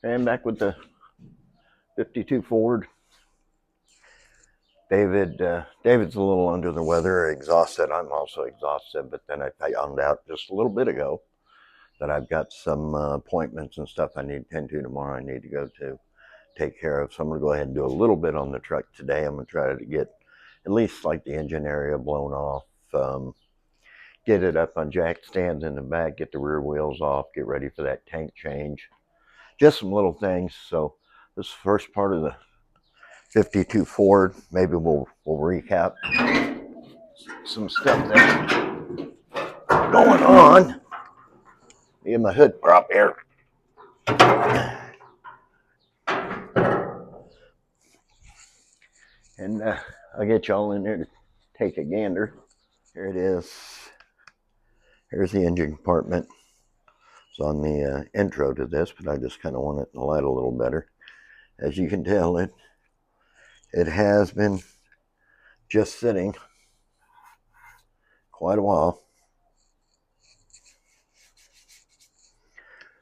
And back with the 52 Ford. David's a little under the weather, exhausted. I'm also exhausted, but then I found out just a little bit ago that I've got some appointments and stuff I need to tend to tomorrow. I need to go to take care of. So I'm going to go ahead and do a little bit on the truck today. I'm going to try to get at least like the engine area blown off, get it up on jack stands in the back, get the rear wheels off, get ready for that tank change. Just some little things. So this is the first part of the 52 Ford. Maybe we'll recap some stuff that's going on. Get my hood prop here. And I'll get y'all in there to take a gander. Here it is. Here's the engine compartment. It's on the intro to this, but I just kind of want it in the light a little better. As you can tell, it has been just sitting quite a while.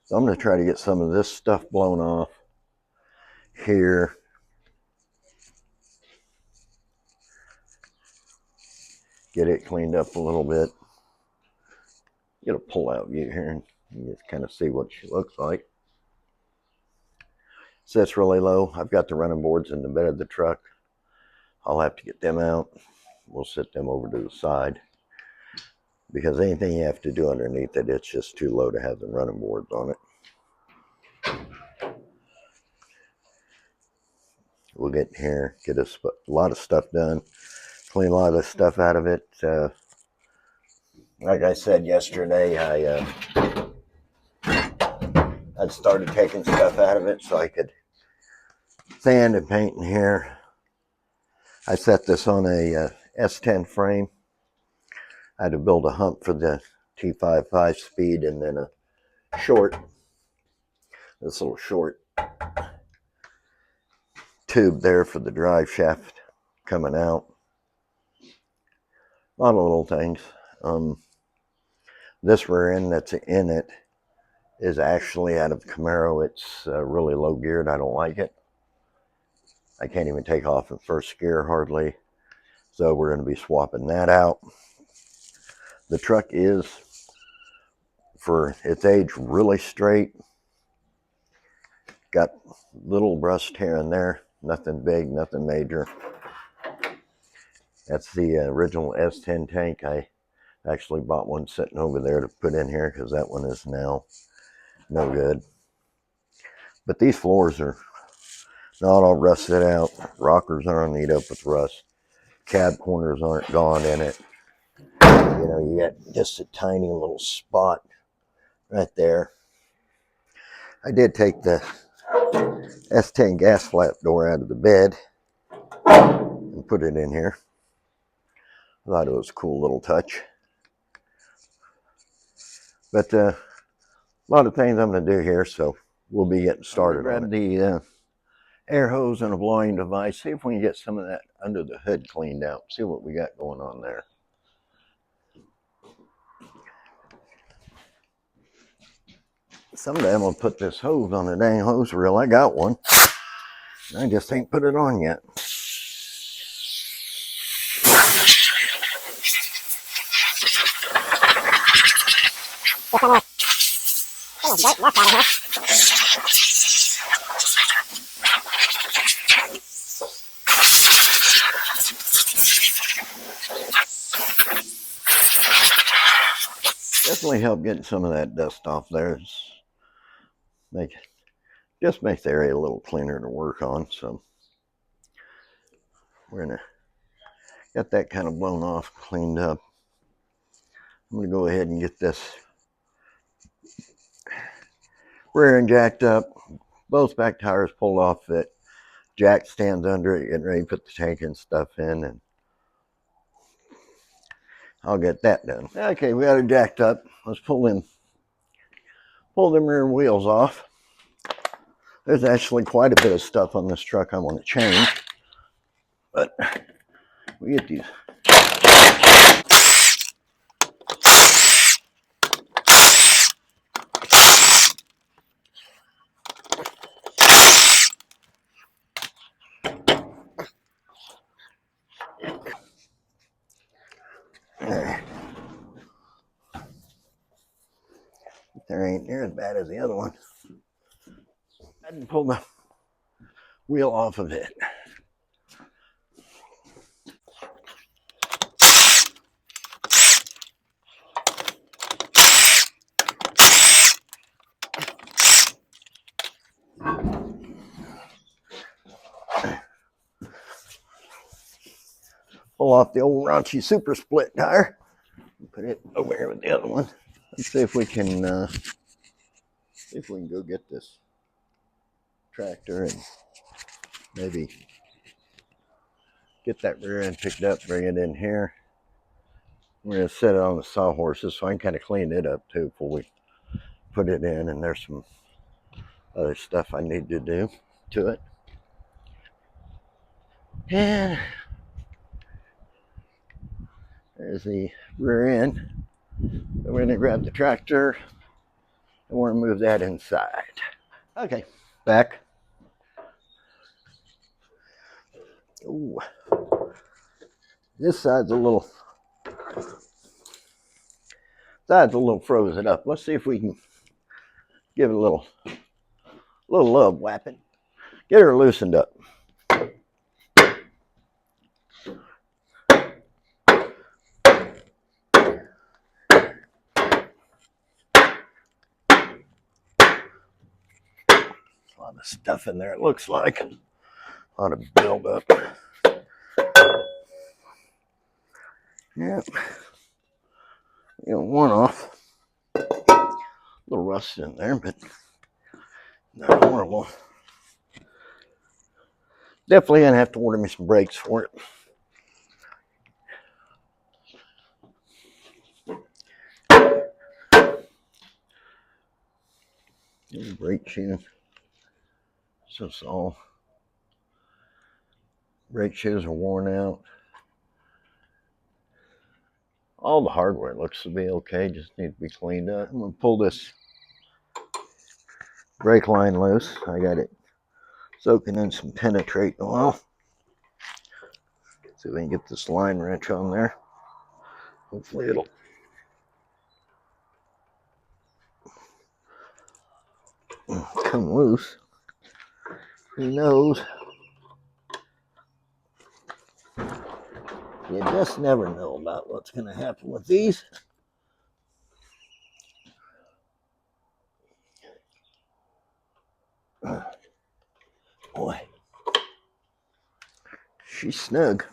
So I'm going to try to get some of this stuff blown off here. Get it cleaned up a little bit. Get a pull-out view here and you just kind of see what she looks like. Sits really low. I've got the running boards in the bed of the truck. I'll have to get them out. We'll sit them over to the side because anything you have to do underneath it, it's just too low to have the running boards on it. We'll get in here, get a lot of stuff done, clean a lot of the stuff out of it. Like I said yesterday, I started taking stuff out of it so I could sand and paint in here. I set this on a S10 frame. I had to build a hump for the T5 5-speed and then a short, this little short tube there for the drive shaft coming out. A lot of little things. This rear end that's in it is actually out of the Camaro. It's really low geared. I don't like it. I can't even take off in first gear hardly. So we're going to be swapping that out. The truck is, for its age, really straight. Got little rust here and there. Nothing big, nothing major. That's the original S10 tank. I actually bought one sitting over there to put in here because that one is now no good. But these floors are not all rusted out. Rockers aren't eat up with rust. Cab corners aren't gone in it. You know, you got just a tiny little spot right there. I did take the S10 gas flap door out of the bed and put it in here. I thought it was a cool little touch. But a lot of things I'm going to do here, so we'll be getting started. Grab the air hose and a blowing device. See if we can get some of that under the hood cleaned out. See what we got going on there. Someday I'm going to put this hose on the dang hose reel. I got one. I just ain't put it on yet. Definitely help getting some of that dust off there. Just makes the area a little cleaner to work on. So we're gonna get that kind of blown off, cleaned up. I'm gonna go ahead and get this rear end jacked up, both back tires pulled off it, jack stands under it, getting ready to put the tank and stuff in, and I'll get that done. Okay, we got it jacked up. Let's pull them rear wheels off. There's actually quite a bit of stuff on this truck I want to change, but we get these. back there ain't near as bad as the other one. I didn't pull the wheel off of it. Pull off the old raunchy super split tire. Put it over here with the other one. Let's see if we can go get this tractor and maybe get that rear end picked up, bring it in here. We're gonna set it on the sawhorses so I can kind of clean it up too before we put it in. And there's some other stuff I need to do to it. And there's the rear end. We're gonna grab the tractor and we're gonna move that inside. Okay, back. Ooh, this side's a little frozen up. Let's see if we can give it a little love whapping. Get her loosened up. A lot of stuff in there, it looks like. A lot of buildup. Yep. One off. A little rust in there, but not horrible. Definitely gonna have to order me some brakes for it. Brake shoes. So brake shoes are worn out. All the hardware looks to be okay, just need to be cleaned up. I'm gonna pull this brake line loose. I got it soaking in some penetrate oil. See if we can get this line wrench on there. Hopefully it'll come loose. Who knows? You just never know about what's going to happen with these. Boy, she's snug.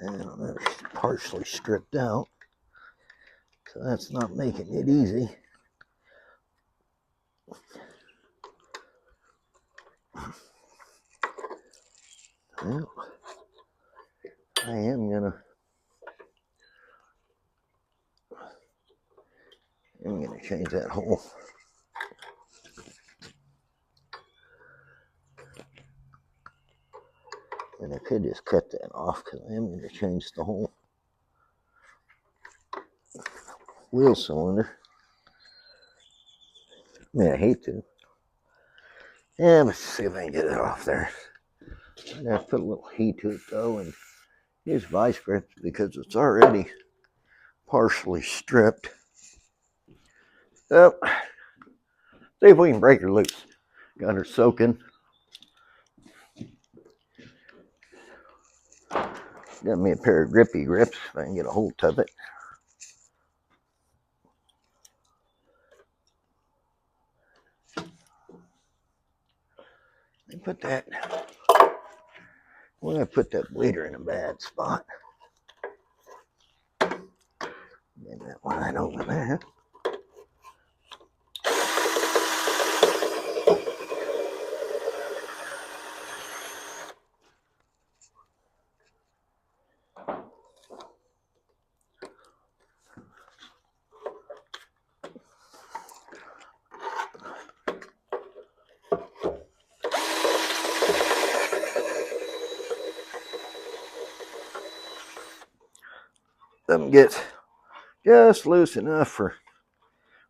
And they're partially stripped out, so that's not making it easy. Well, I am gonna change that hole. And I could just cut that off because I am going to change the whole wheel cylinder. I mean, I hate to. Yeah, let's see if I can get it off there. I'm going to have to put a little heat to it though and use vice grips because it's already partially stripped. So, see if we can break her loose. Got her soaking. Got me a pair of grippy grips if I can get a hold of it. And put that, we're going to put that bleeder in a bad spot. Get that line over there. them get just loose enough for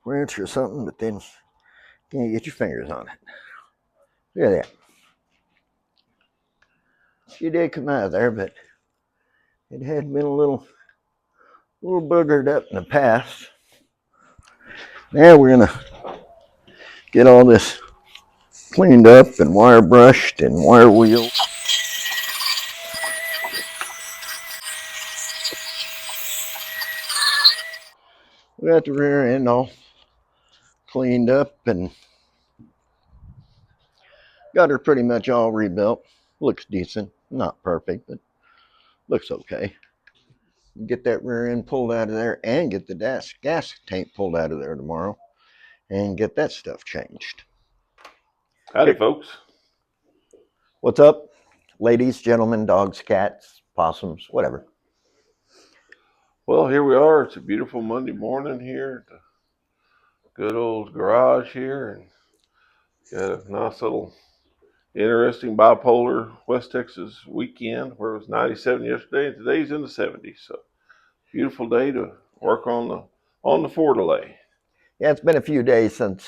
wrench or something, but then you can't get your fingers on it. Look at that. She did come out of there, but it had been a little boogered up in the past. Now we're gonna get all this cleaned up and wire brushed and wire wheeled. We got the rear end all cleaned up and got her pretty much all rebuilt. Looks decent, not perfect, but looks okay. Get that rear end pulled out of there and get the gas tank pulled out of there tomorrow and get that stuff changed. Howdy, folks. What's up, ladies, gentlemen, dogs, cats, possums, whatever? Well, here we are. It's a beautiful Monday morning here at the good old garage here, and got a nice little interesting bipolar West Texas weekend where it was 97 yesterday and today's in the 70s. So beautiful day to work on the four delay. Yeah, it's been a few days since,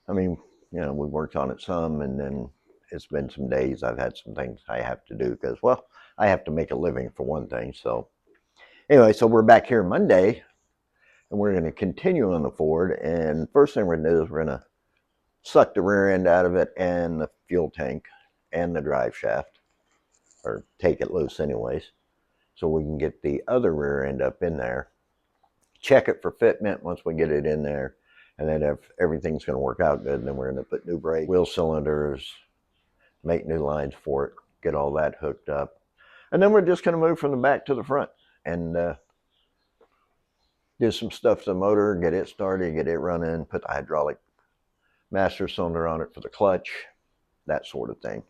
we worked on it some, and then it's been some days I've had some things I have to do because, well, I have to make a living for one thing. So anyway, so we're back here Monday, and we're going to continue on the Ford. And first thing we're going to do is we're going to suck the rear end out of it and the fuel tank and the drive shaft, or take it loose anyways, so we can get the other rear end up in there, check it for fitment once we get it in there, and then if everything's going to work out good, then we're going to put new brake wheel cylinders, make new lines for it, get all that hooked up, and then we're just going to move from the back to the front and do some stuff to the motor, get it started, get it running, put the hydraulic master cylinder on it for the clutch, that sort of thing.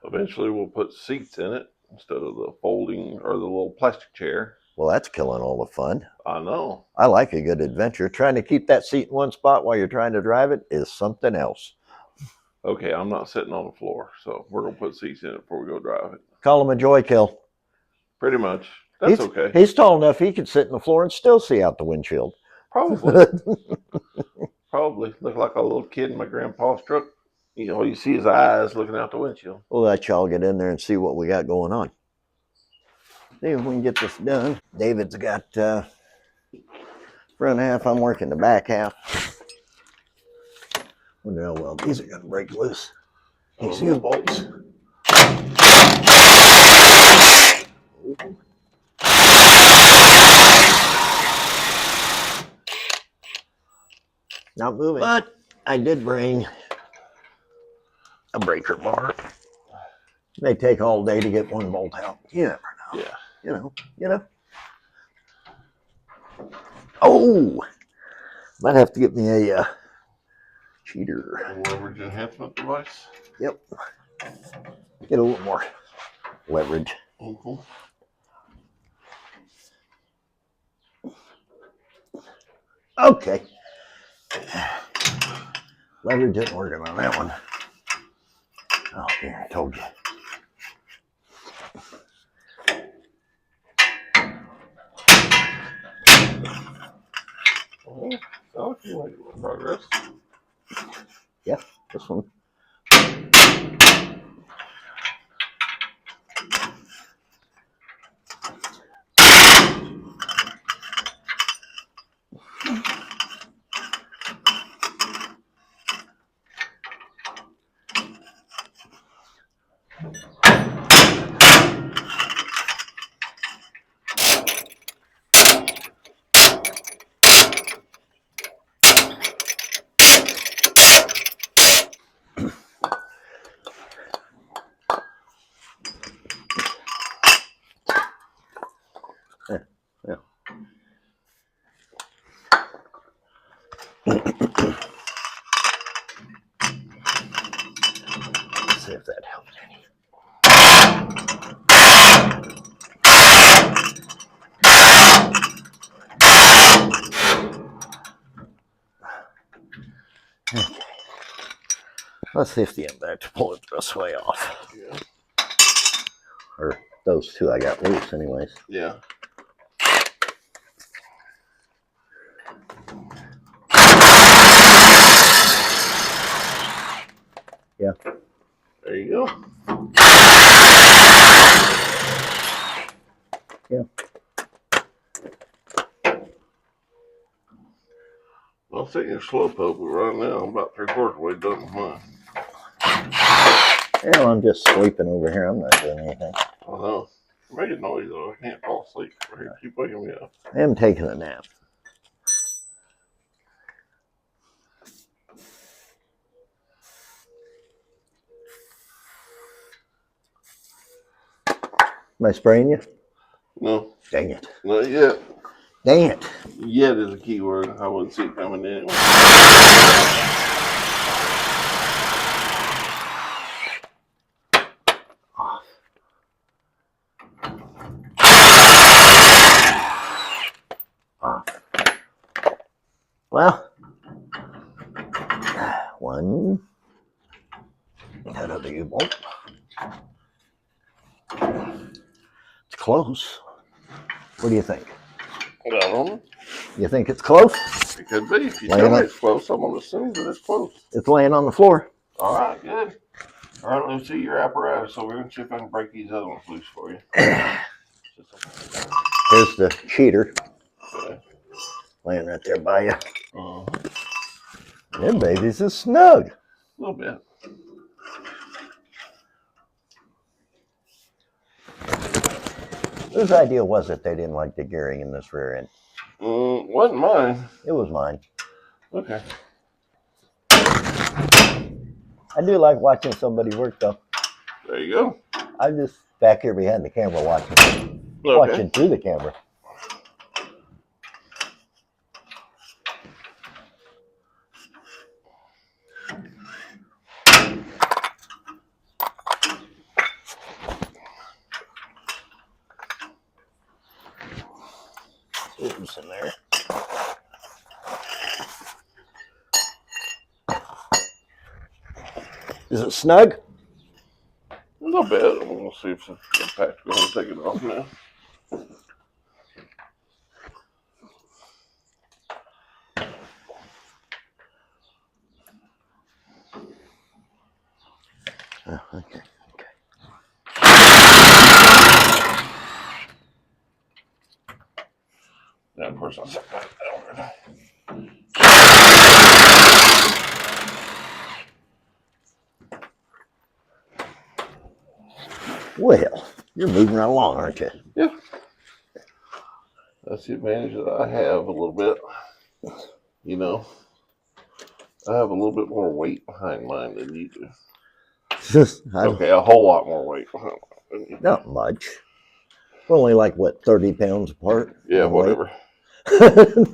Eventually we'll put seats in it instead of the folding or the little plastic chair. Well, that's killing all the fun. I know. I like a good adventure. Trying to keep that seat in one spot while you're trying to drive it is something else. Okay, I'm not sitting on the floor, so we're going to put seats in it before we go drive it. Call him a joy kill. Pretty much. That's okay. He's tall enough he could sit in the floor and still see out the windshield. Probably. Probably. Look like a little kid in my grandpa's truck. You see his eyes looking out the windshield. We'll let y'all get in there and see what we got going on. See if we can get this done. David's got front half. I'm working the back half. Wonder how well these are going to break loose. These new bolts. Not moving. But I did bring a breaker bar. It may take all day to get one bolt out. You never know. Yeah. You know. Oh, might have to get me a cheater. A leverage enhancement device. Yep. Get a little more leverage. Mm-hmm. Okay. Leverage isn't working on that one. Oh, here, I told you. Oh, you make a little progress. Yeah, this one. Yeah. Let's see if that helps any. Okay. Let's see if the impact pull it this way off. Yeah. Or those two I got loose anyways. Yeah. Yeah. I'll take your slow poke, but right now I'm about 3/4 way done with mine. Well, I'm just sleeping over here. I'm not doing anything. I know. Make a noise though. I can't fall asleep. Right here. Keep waking me up. I am taking a nap. Am I spraying you? No. Dang it. Not yet. Dang it. Yet is a key word. I wouldn't see it coming anyway. Off. Off. Well, one. That other U-bolt. It's close. What do you think? I don't know. You think it's close? It could be. If you Laying tell me up. it's close, I'm going to assume that it's close. It's laying on the floor. All right, good. All right, let's see your apparatus. So we're going to see if I can break these other ones loose for you. Here's the cheater. Okay. Laying right there by you. Uh-huh. Them babies is snug. A little bit. Whose idea was it they didn't like the gearing in this rear end? Wasn't mine. It was mine. Okay. I do like watching somebody work though. There you go. I'm just back here behind the camera watching through the camera. Oops, in there. Is it snug? A little bit. I'm going to see if the pack's going to take it off now. Oh, okay. Now, of course, I'll set that down. Well, you're moving right along, aren't you? Yeah. That's the advantage that I have a little bit. You know, I have a little bit more weight behind mine than you do. Okay, a whole lot more weight behind mine than you do. Not much. We're only like, what, 30 pounds apart? Yeah, whatever.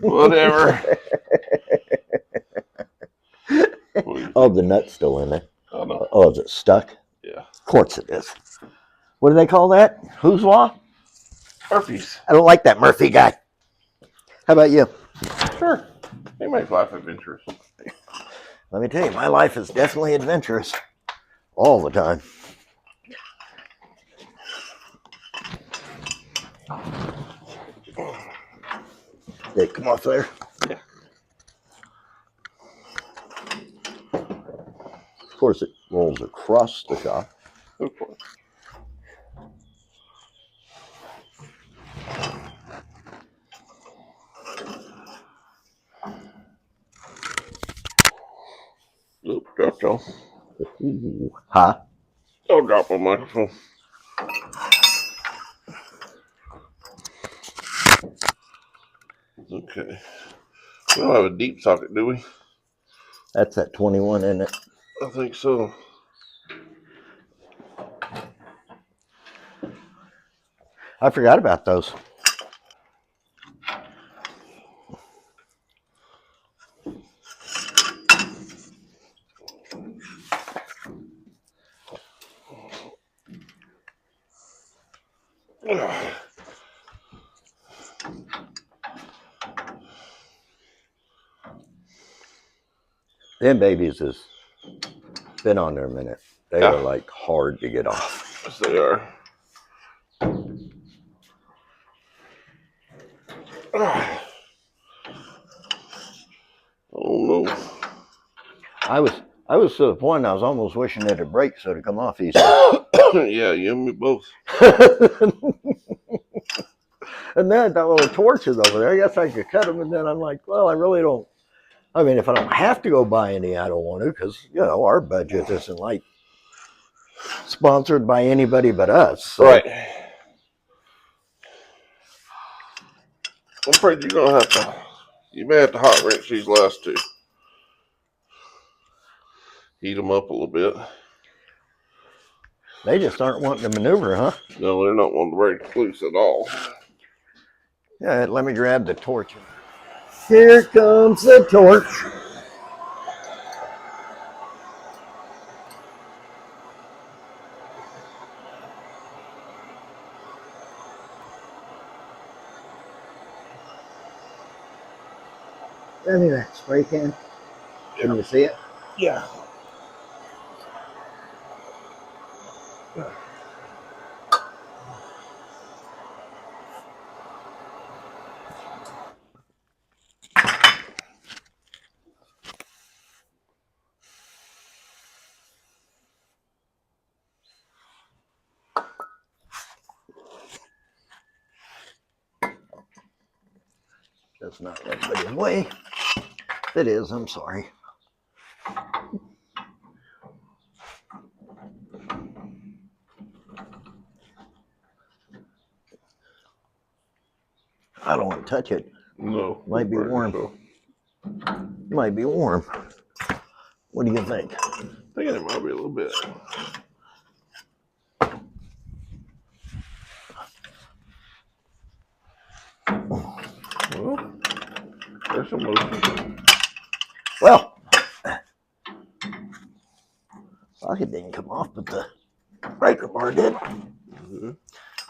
Whatever. Oh, the nut's still in there. Oh, no. Oh, is it stuck? Yeah. Of course it is. What do they call that? Whose law? Murphy's. I don't like that Murphy guy. How about you? Sure. They make life adventurous. Let me tell you, my life is definitely adventurous. All the time. They come off there? Yeah. Of course, it rolls across the shop. Of course. Oop, dropped y'all. Ooh, huh? Don't drop my microphone. Okay. We don't have a deep socket, do we? That's that 21, isn't it? I think so. I forgot about those. Them babies has been on there a minute. They are like hard to get off. Yes, they are. Oh no. I was to the point I was almost wishing it would break so it'd come off easy. Yeah, you and me both. And then that little torches over there, I guess I could cut them. And then I'm like, well, I really don't. I mean, if I don't have to go buy any, I don't want to, because, you know, our budget isn't like sponsored by anybody but us. So. Right. I'm afraid you're going to have to, you may have to hot wrench these last two. Heat them up a little bit. They just aren't wanting to maneuver, huh? No, they're not wanting to break loose at all. Yeah, let me grab the torch. Here comes the torch. Give me that spray can. Can you see it? Yeah. That's not everybody's way. If it is, I'm sorry. I don't want to touch it. No. Might be warm. Might be warm. What do you think? I think it might be a little bit. Well, there's some motion. Well, socket didn't come off, but the breaker bar did. Mm-hmm.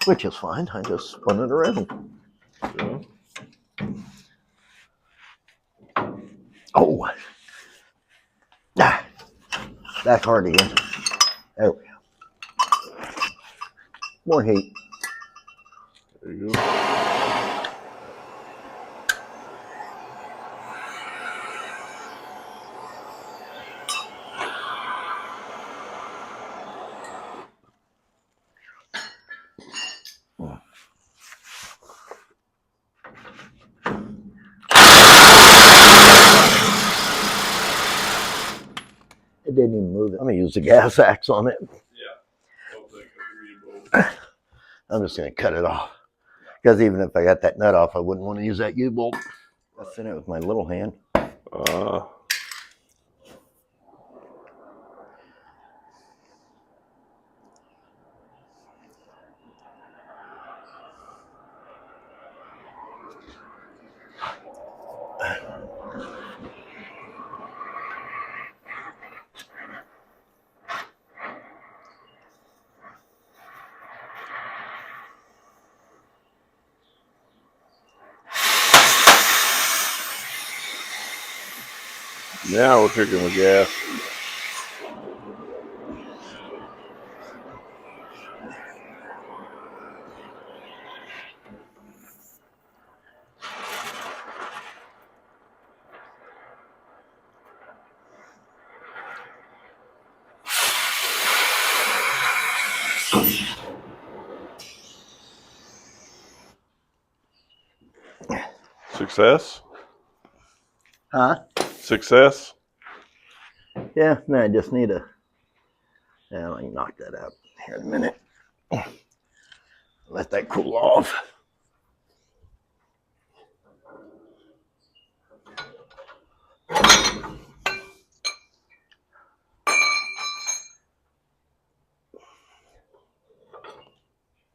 Which is fine. I just spun it around. Yeah. Oh. Ah. Back hard again. There we go. More heat. There you go. It didn't even move it. I'm going to use the gas axe on it. Yeah. I'm just going to cut it off. Because even if I got that nut off, I wouldn't want to use that U-bolt. That's in it with my little hand. Now we're cooking with gas. Success? Huh? Success? Yeah, no, I just need a... Yeah, I can knock that out here in a minute. Let that cool off.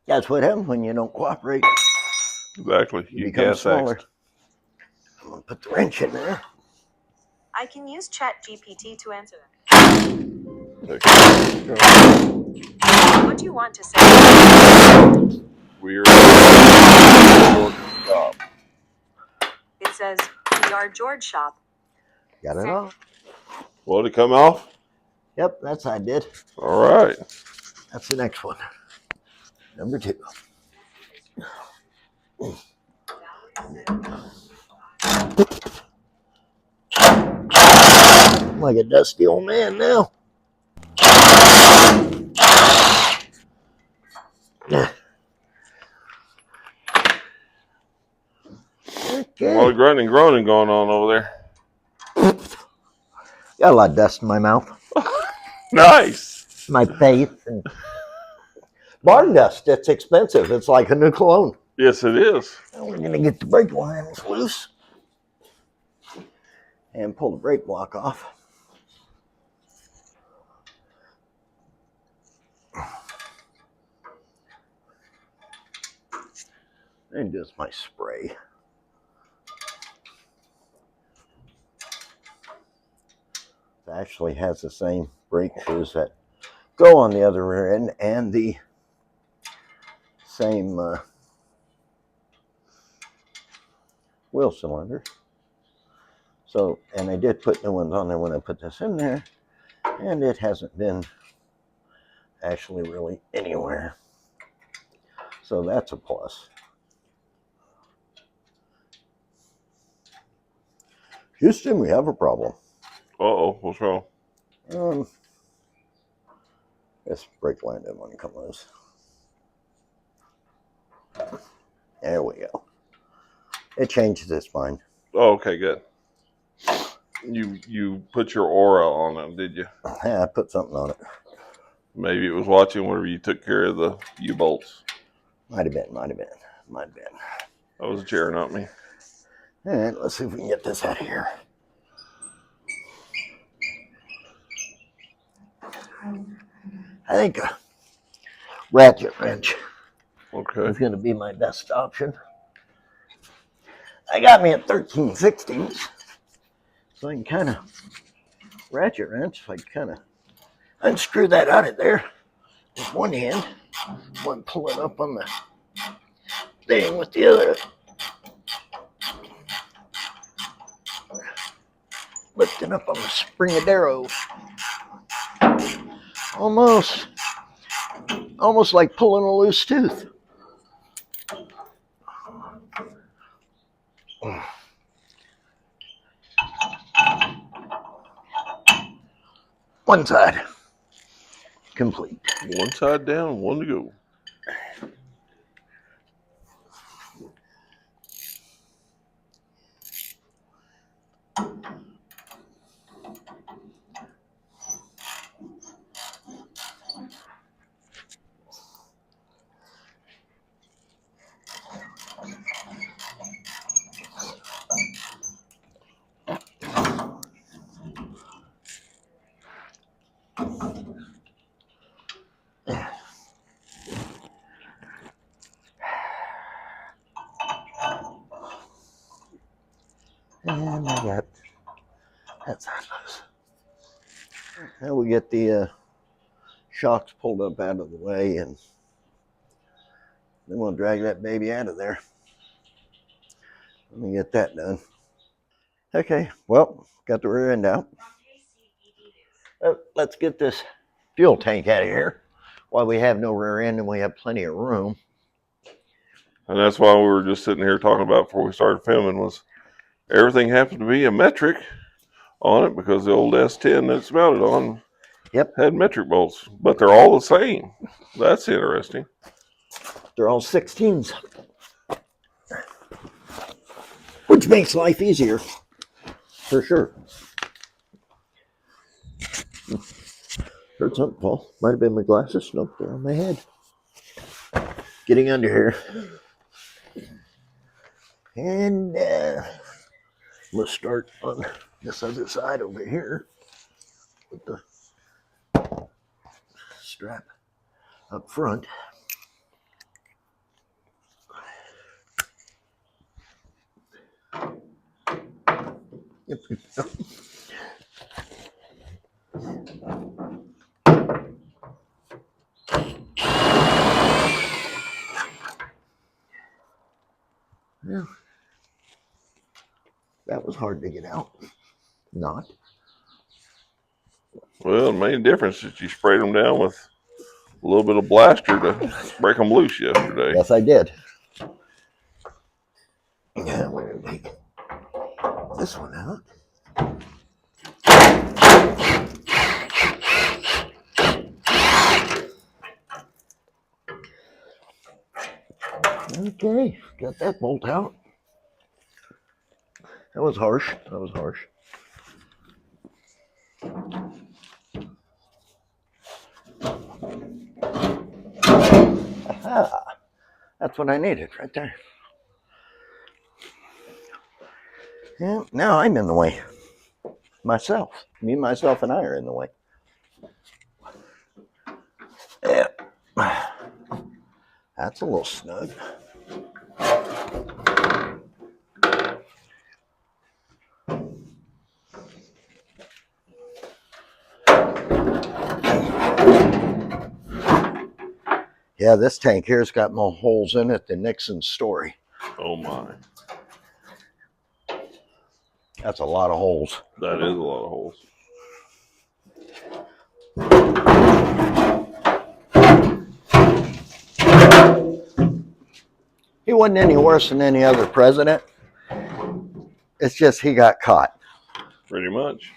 That's what happens when you don't cooperate. Exactly. You become gas smaller. axed. I'm going to put the wrench in there. I can use ChatGPT to answer them. What do you want to say? We're It says, we are George Shop. Got it off. Well, did it come off? Yep, that's I did. All right. That's the next one. Number 2. I'm like a dusty old man now. A lot of Okay. grunting and groaning going on over there. Got a lot of dust in my mouth, Nice. my face, and barn dust. It's expensive. It's like a new cologne. Yes, it is. Now we're gonna get the brake lines loose and pull the brake block off. And just my spray. It actually has the same brake shoes that go on the other rear end and the same wheel cylinders. So, and I did put new ones on there when I put this in there, and it hasn't been actually really anywhere. So that's a plus. Houston, we have a problem. Uh-oh, what's wrong? This brake line didn't want to come loose. There we go. It changed its mind. Oh, okay, good. You put your aura on them, did you? Yeah, I put something on it. Maybe it was watching whenever you took care of the U-bolts. Might have been. That was a chair, not me. All right, let's see if we can get this out of here. I think a ratchet wrench Okay. is going to be my best option. I got me at 13/16, so I can kind of ratchet wrench. If I kind of unscrew that out of there with one hand, one pull it up on the thing with the other, lifting up on the springadero. Almost like pulling a loose tooth. One side complete. One side down, one to go. And I got that side loose. Now we get the shocks pulled up out of the way, and then we'll drag that baby out of there. Let me get that done. Okay, well, got the rear end out. Let's get this fuel tank out of here while we have no rear end and we have plenty of room. And that's why we were just sitting here talking about before we started filming was everything happened to be a metric on it because the old S10 that's mounted on had metric bolts, but they're all the same. That's interesting. They're all 16s, which makes life easier, for sure. Heard something fall. Might have been my glasses. Nope, they're on my head. Getting under here. And let's start on this other side over here with the strap up front. Yep. Yeah. That was hard to get out. Not. Well, the main difference is you sprayed them down with a little bit of blaster to break them loose yesterday. Yes, I did. Yeah, we're going to take this one out. Okay, got that bolt out. That was harsh. That was harsh. Aha. That's what I needed right there. Yeah, now I'm in the way. Myself. Me, myself, and I are in the way. Yeah. That's a little snug. Yeah, this tank here's got more holes in it than Nixon's story. Oh my. That's a lot of holes. That is a lot of holes. He wasn't any worse than any other president. It's just he got caught. Pretty much.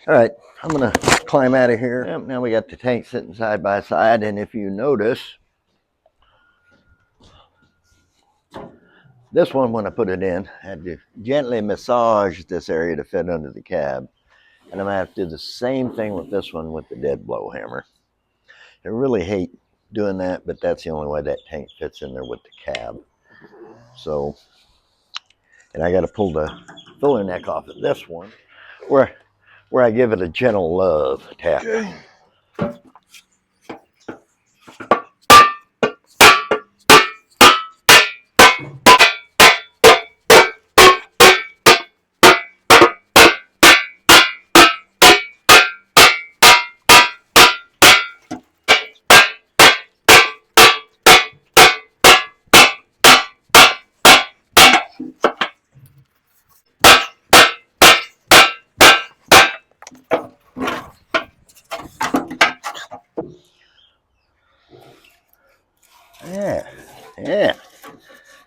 All right, I'm going to climb out of here. Yep, now we got the tank sitting side by side, and if you notice, this one, when I put it in, I had to gently massage this area to fit under the cab. And I'm going to have to do the same thing with this one with the dead blow hammer. I really hate doing that, but that's the only way that tank fits in there with the cab. So, and I got to pull the filler neck off of this one, where I give it a gentle love tap. Okay. Yeah.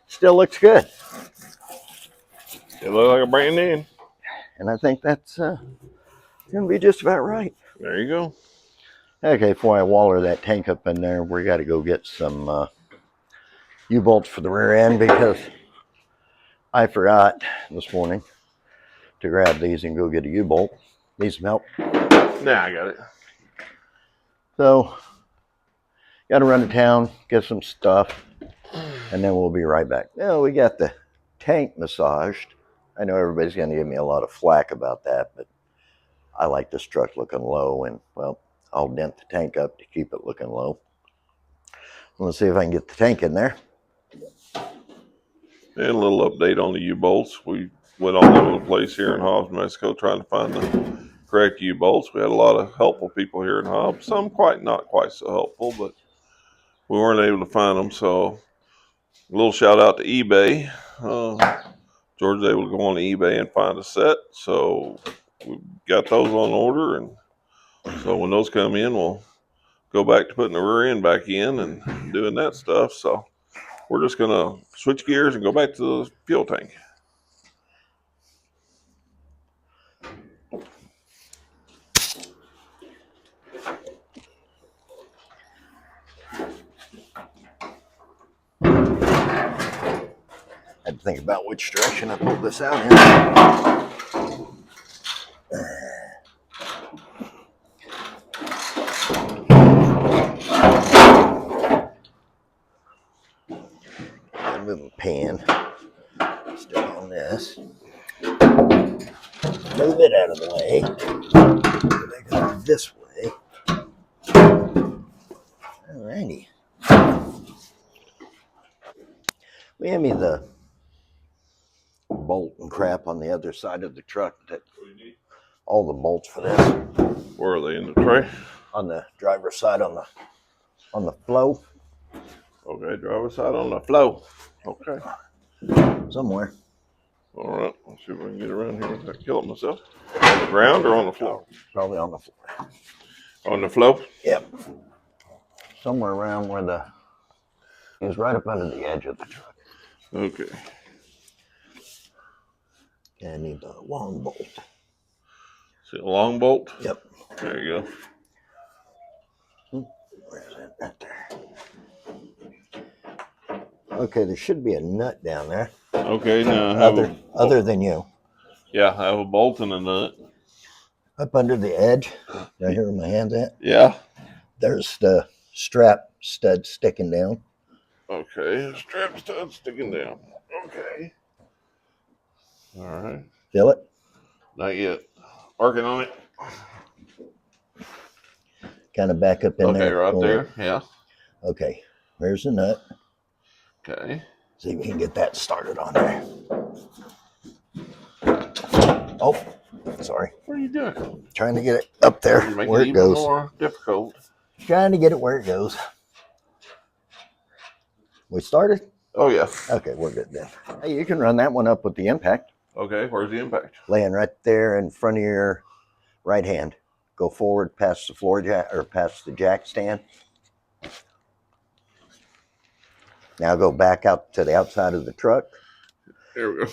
Still looks good. It looks like a brand new. And I think that's going to be just about right. There you go. Okay, before I waller that tank up in there, we got to go get some U-bolts for the rear end because I forgot this morning to grab these and go get a U-bolt. Need some help? Nah, I got it. So, got to run to town, get some stuff, and then we'll be right back. Now, we got the tank massaged. I know everybody's going to give me a lot of flack about that, but I like this truck looking low, and, well, I'll dent the tank up to keep it looking low. Let's see if I can get the tank in there. And a little update on the U-bolts. We went all over the place here in Hobbs, Mexico, trying to find the correct U-bolts. We had a lot of helpful people here in Hobbs. Some not quite so helpful, but we weren't able to find them. So a little shout out to eBay. George was able to go on eBay and find a set. So we got those on order. And so when those come in, we'll go back to putting the rear end back in and doing that stuff. So we're just going to switch gears and go back to the fuel tank. I had to think about which direction I pulled this out in. A little pan. Still on this. Move it out of the way. I go this way. Alrighty. We had me the bolt and crap on the other side of the truck. That all the bolts for this Where are they in the tray? on the driver's side on the flow Okay, driver's side on the flow. Okay. somewhere. All right. Let's see if I can get around here without killing myself. On the ground or on the floor? Probably on the floor. On the floor? Yep. Somewhere around where he was right up under the edge of the truck. Okay. And I need the long bolt. See a long bolt? Yep. There you go. Where's that? Right there. Okay, there should be a nut down there. Okay, now I have other than you. yeah, I have a bolt and a nut. Up under the edge, right here where my hand's at, Yeah. there's the strap stud sticking down. Okay, strap stud sticking down. Okay. All right. Feel it? Not yet. Working on it. Kind of back up in Okay, there. right there. Yeah. Okay, there's the nut. Okay. See if we can get that started on there. Oh, sorry. What are you doing? Trying to get it up there You make where it it even goes. more difficult. Trying to get it where it goes. We started? Oh yeah. Okay, we're good then. Hey, you can run that one up with the impact. Okay, where's the impact? Laying right there in front of your right hand. Go forward past the floor jack or past the jack stand. Now go back out to the outside of the truck. There we go.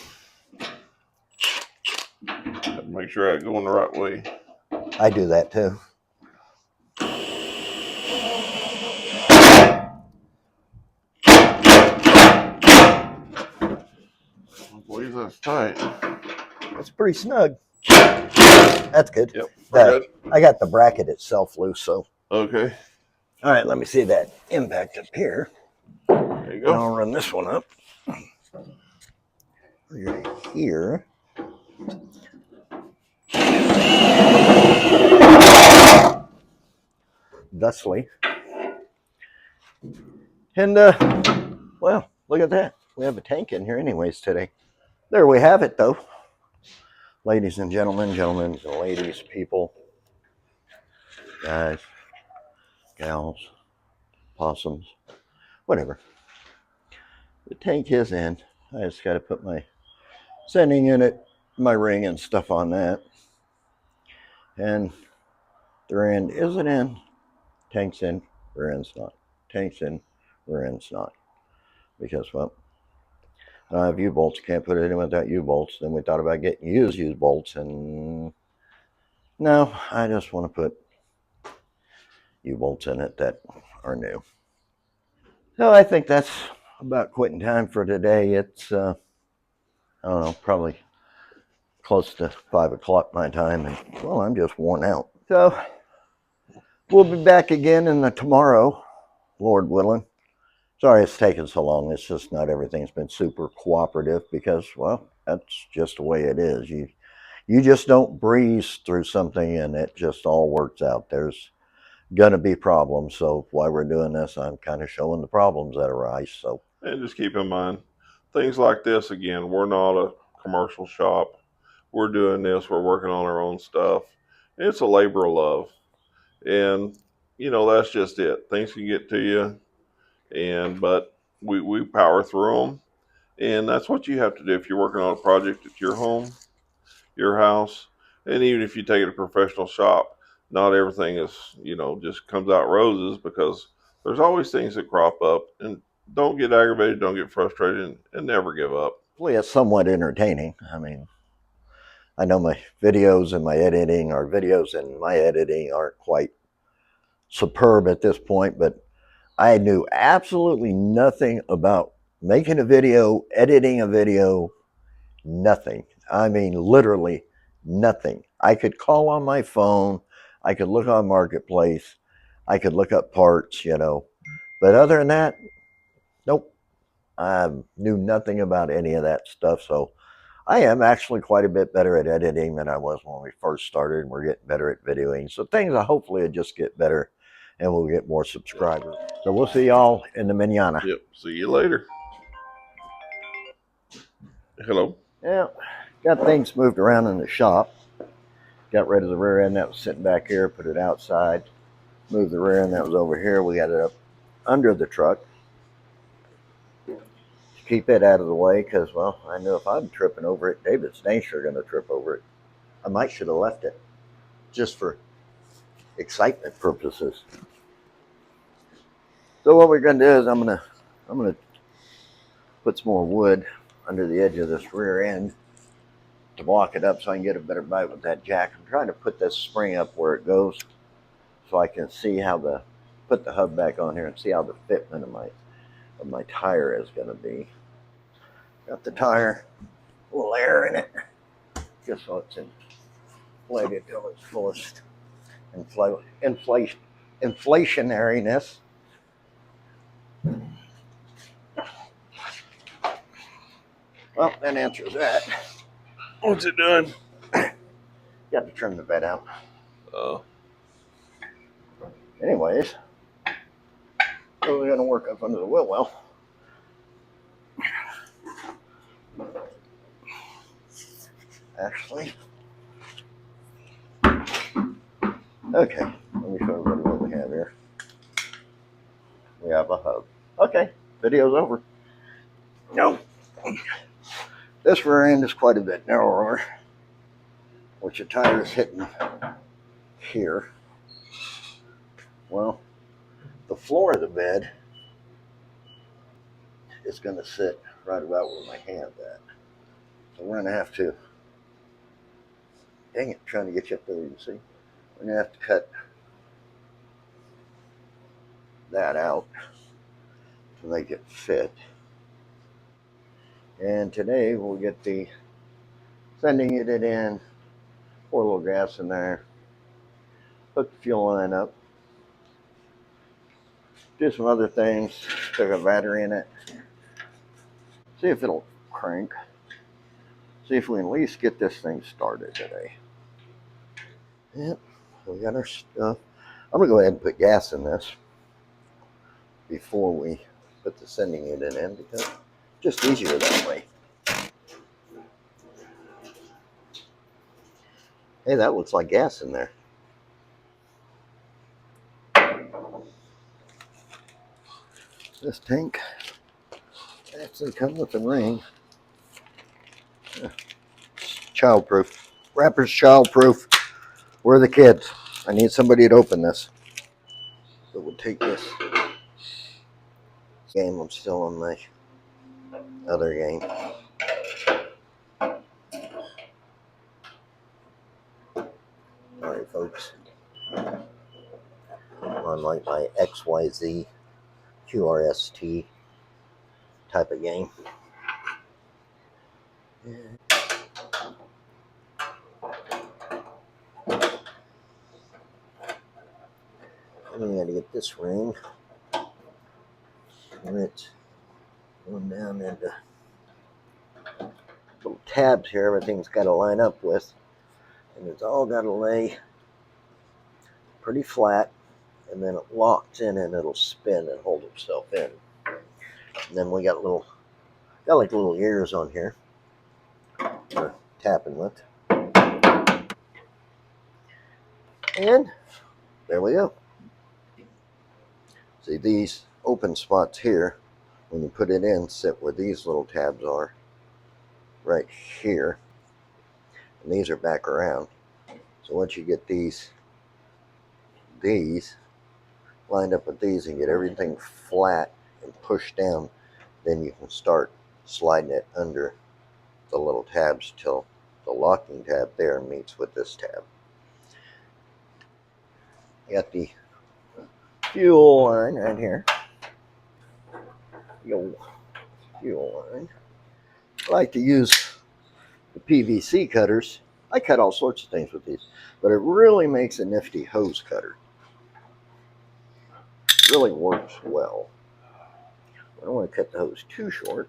Have to make sure I go in the right way. I do that too. I believe that's tight. It's pretty snug. That's good. Yep, we're good. I got the bracket itself loose, so. Okay. All right, let me see that impact up here. There you go. I'll run this one up. Right here. Thusly. And, well, look at that. We have a tank in here anyways today. There we have it, though. Ladies and gentlemen, and ladies, people, guys, gals, possums, whatever. The tank is in. I just got to put my sending unit, my ring and stuff on that. And the rear end isn't in. Tank's in, rear end's not. Tank's in, rear end's not. Because, well, I don't have U-bolts. Can't put it in without U-bolts. Then we thought about getting used U-bolts, and no, I just want to put U-bolts in it that are new. So I think that's about quitting time for today. It's, I don't know, probably close to 5 o'clock my time, and, well, I'm just worn out. So we'll be back again tomorrow, Lord willing. Sorry it's taken so long. It's just not everything's been super cooperative because, well, that's just the way it is. You just don't breeze through something and it just all works out. There's going to be problems. So while we're doing this, I'm kind of showing the problems that arise. So, And just keep in mind, things like this, again, we're not a commercial shop. We're doing this. We're working on our own stuff. It's a labor of love. And, that's just it. Things can get to you. But we power through them. And that's what you have to do if you're working on a project at your home, your house. And even if you take it to a professional shop, not everything is, just comes out roses, because there's always things that crop up. And don't get aggravated, don't get frustrated, and never give up. hopefully it's somewhat entertaining. I mean, I know my videos and my editing aren't quite superb at this point, but I knew absolutely nothing about making a video, editing a video, nothing. I mean, literally nothing. I could call on my phone. I could look on Marketplace. I could look up parts, But other than that, nope. I knew nothing about any of that stuff. So I am actually quite a bit better at editing than I was when we first started. And we're getting better at videoing. So things hopefully will just get better and we'll get more subscribers. So we'll see y'all in the manana. Yep. See you later. Hello. Yeah, got things moved around in the shop. Got rid of the rear end that was sitting back here, put it outside. Moved the rear end that was over here. We got it up under the truck. Keep it out of the way because, well, I knew if I'm tripping over it, David's dang sure going to trip over it. I might should have left it just for excitement purposes. So what we're going to do is I'm gonna put some more wood under the edge of this rear end to block it up so I can get a better bite with that jack. I'm trying to put this spring up where it goes so I can see how put the hub back on here and see how the fitment of my tire is going to be. Got the tire, a little air in it, just so it's inflated till its fullest inflationariness. Well, that answers that. What's it doing? Got to trim the bed out. Oh. Anyways, so we're gonna work up under the wheel well. Actually, okay, let me show everybody what we have here. We have a hub. Okay, video's over. No, this rear end is quite a bit narrower, which the tire is hitting here. Well, the floor of the bed is going to sit right about where my hand's at. So we're going to have to, dang it, trying to get you up there, you can see. We're going to have to cut that out to make it fit. And today we'll get the sending it in, pour a little gas in there, hook the fuel line up, do some other things, stick a battery in it, see if it'll crank, see if we can at least get this thing started today. Yep, we got our stuff. I'm gonna go ahead and put gas in this before we put the sending unit in because it's just easier that way. Hey, that looks like gas in there. This tank actually comes with a ring. Childproof. Wrapper's childproof. We're the kids. I need somebody to open this. So we'll take this game. I'm still on my other game. Alright, folks. I'm on like my XYZ QRST type of game. I'm going to get this ring. And it's going down into little tabs here. Everything's got to line up with. And it's all got to lay pretty flat. And then it locks in and it'll spin and hold itself in. And then we got like little ears on here we're tapping with. And there we go. See, these open spots here, when you put it in, sit where these little tabs are right here. And these are back around. So once you get these lined up with these and get everything flat and pushed down, then you can start sliding it under the little tabs till the locking tab there meets with this tab. You got the fuel line right here. The old fuel line. I like to use the PVC cutters. I cut all sorts of things with these, but it really makes a nifty hose cutter. It really works well. I don't want to cut the hose too short.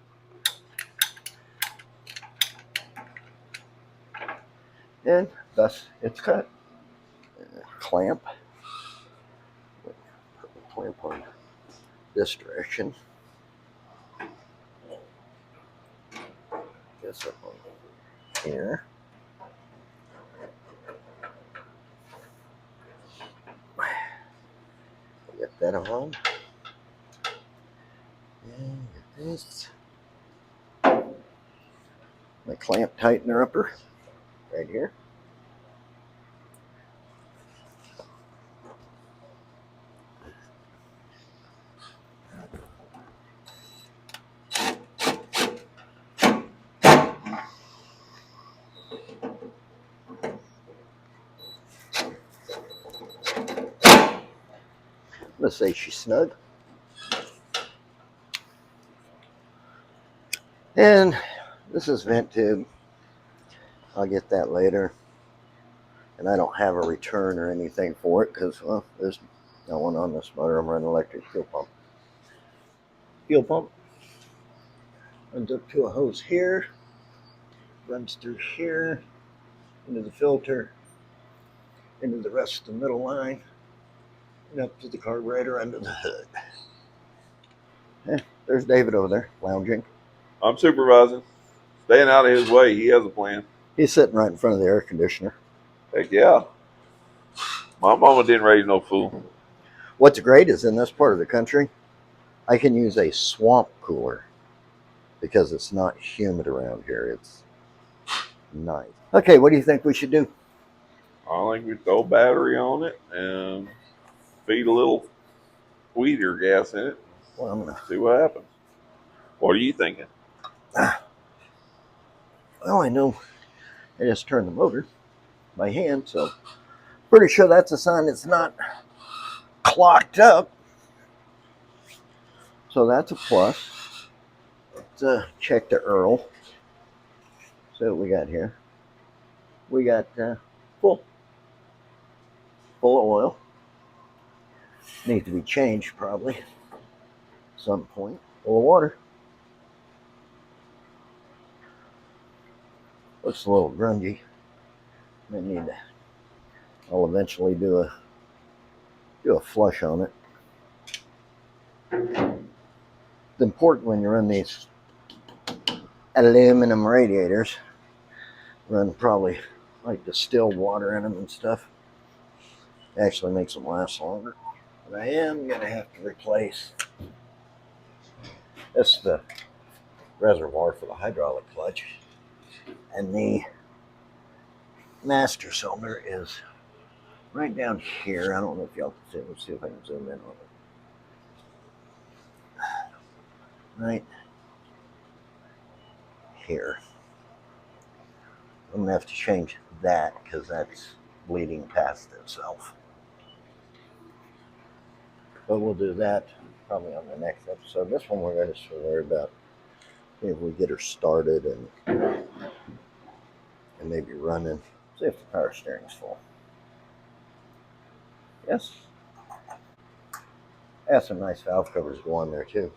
And thus it's cut. Clamp. Put the clamp on this direction. This up on here. Get that on. And get this. My clamp tightener upper right here. Let's say she's snug. And this is vent tube. I'll get that later. And I don't have a return or anything for it because, well, there's no one on this motor. I'm running electric fuel pump. Fuel pump runs up to a hose here, runs through here, into the filter, into the rest of the middle line, and up to the carburetor under the hood. There's David over there, lounging. I'm supervising. Staying out of his way. He has a plan. He's sitting right in front of the air conditioner. Heck yeah. My mama didn't raise no fool. What's great is in this part of the country, I can use a swamp cooler because it's not humid around here. It's nice. Okay, what do you think we should do? I think we throw a battery on it and feed a little weeder gas in it. Well, I'm gonna. See what happens. What are you thinking? Well, I know I just turned the motor by hand, so pretty sure that's a sign it's not clocked up. So that's a plus. Let's check the Earl. So what we got here? We got full of oil. Needs to be changed probably at some point. Full of water. Looks a little grungy. May need to. I'll eventually do a flush on it. It's important when you run these aluminum radiators. Run probably like distilled water in them and stuff. Actually makes them last longer. But I am gonna have to replace this is the reservoir for the hydraulic clutch. And the master cylinder is right down here. I don't know if y'all can see it. Let's see if I can zoom in on it. Right here. I'm gonna have to change that because that's bleeding past itself. But we'll do that probably on the next episode. This one we're just worry about if we get her started and maybe running. See if the power steering's full. Yes. Has some nice valve covers go on there too.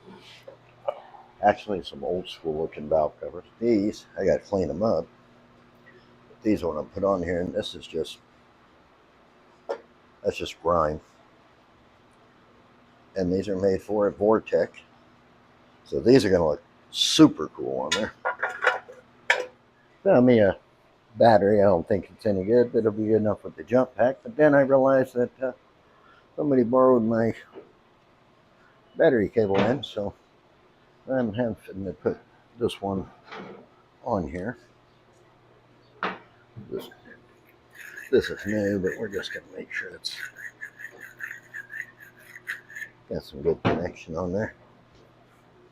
Actually, some old school looking valve covers. These, I got to clean them up. But these are what I put on here, and this is just, that's just grime. And these are made for a Vortec. So these are going to look super cool on there. Found me a battery. I don't think it's any good, but it'll be good enough with the jump pack. But then I realized that somebody borrowed my battery cable in, so I'm having to put this one on here. This is new, but we're just going to make sure it's got some good connection on there.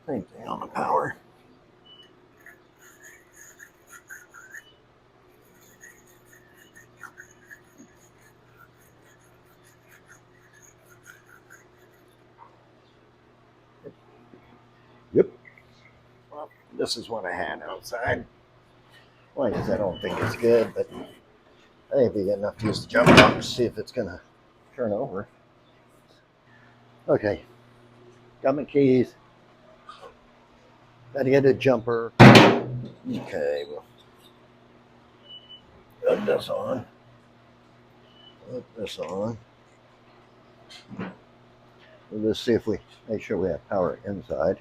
Same thing on the power. Yep. Well, this is what I had outside. Like I said, I don't think it's good, but I think it'd be good enough to use the jump box, see if it's going to turn over. Okay. Got my keys. Gotta get a jumper. Okay, well, put this on. Put this on. We'll just see if we make sure we have power inside.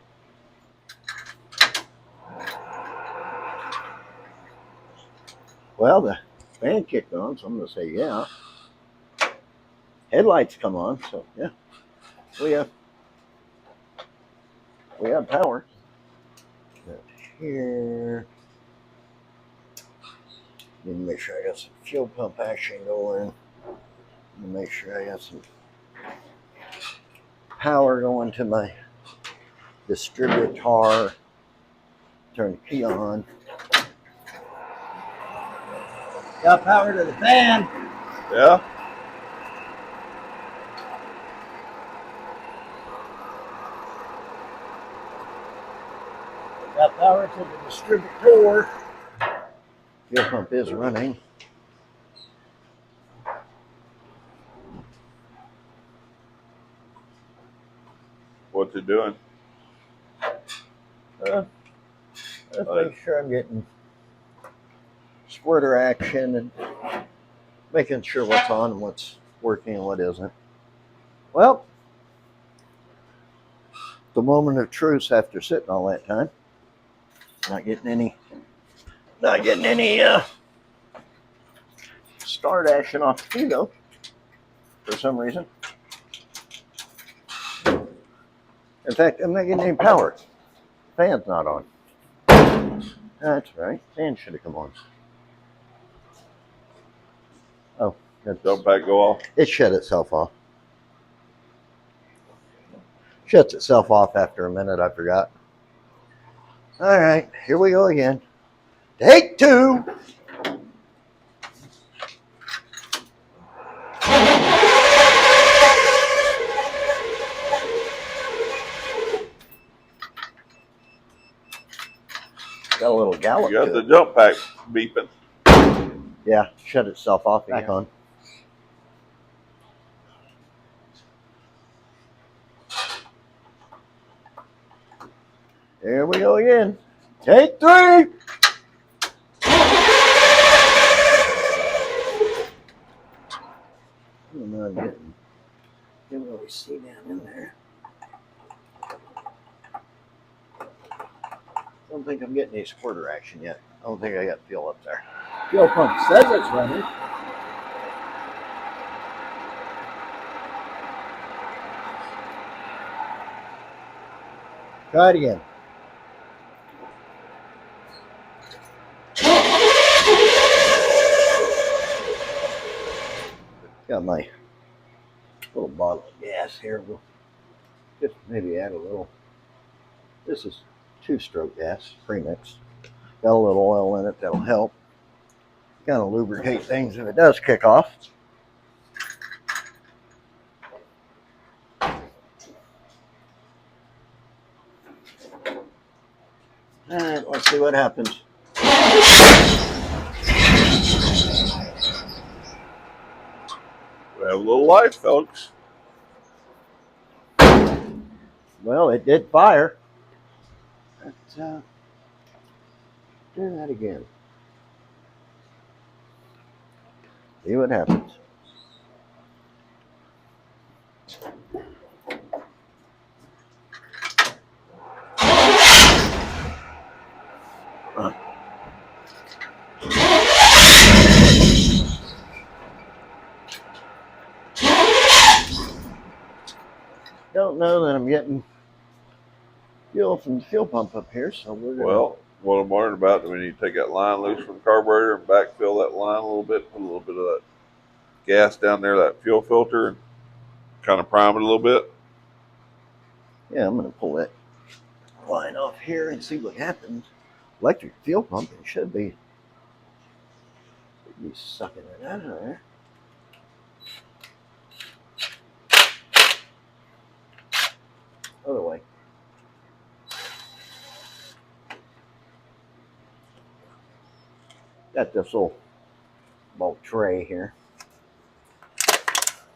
Well, the fan kicked on, so I'm going to say yeah. Headlights come on, so yeah. We have power. Right here. Need to make sure I got some fuel pump action going. Need to make sure I got some power going to my distributor. Turn the key on. Got power to the fan. Yeah. Got power to the distributor. Fuel pump is running. What's it doing? Let's make sure I'm getting squirter action and making sure what's on and what's working and what isn't. Well, the moment of truth after sitting all that time. Not getting any start action off the Hugo for some reason. In fact, I'm not getting any power. Fan's not on. That's right. Fan should have come on. Oh, Don't back go off. it shut itself off. Shuts itself off after a minute, I forgot. All right, here we go again. Take two. Got a little gallop. You got to the it. jump pack beeping. Yeah, shut itself off. Back on. There we go again. Take three. I'm not getting. Can't really see down in there. Don't think I'm getting any squirter action yet. I don't think I got fuel up there. Fuel pump says it's running. Try it again. Got my little bottle of gas here. We'll just maybe add a little. This is 2-stroke gas, premix. Got a little oil in it that'll help. Kind of lubricate things if it does kick off. All right, let's see what happens. We have a little life, folks. Well, it did fire. Let's do that again. See what happens. Don't know that I'm getting fuel from the fuel pump up here, so we're gonna. Well, what I'm worried about, we need to take that line loose from the carburetor and backfill that line a little bit, put a little bit of that gas down there, that fuel filter, and kind of prime it a little bit. Yeah, I'm gonna pull that line off here and see what happens. Electric fuel pump, it should be sucking it out of there. Other way. Got this little tray here.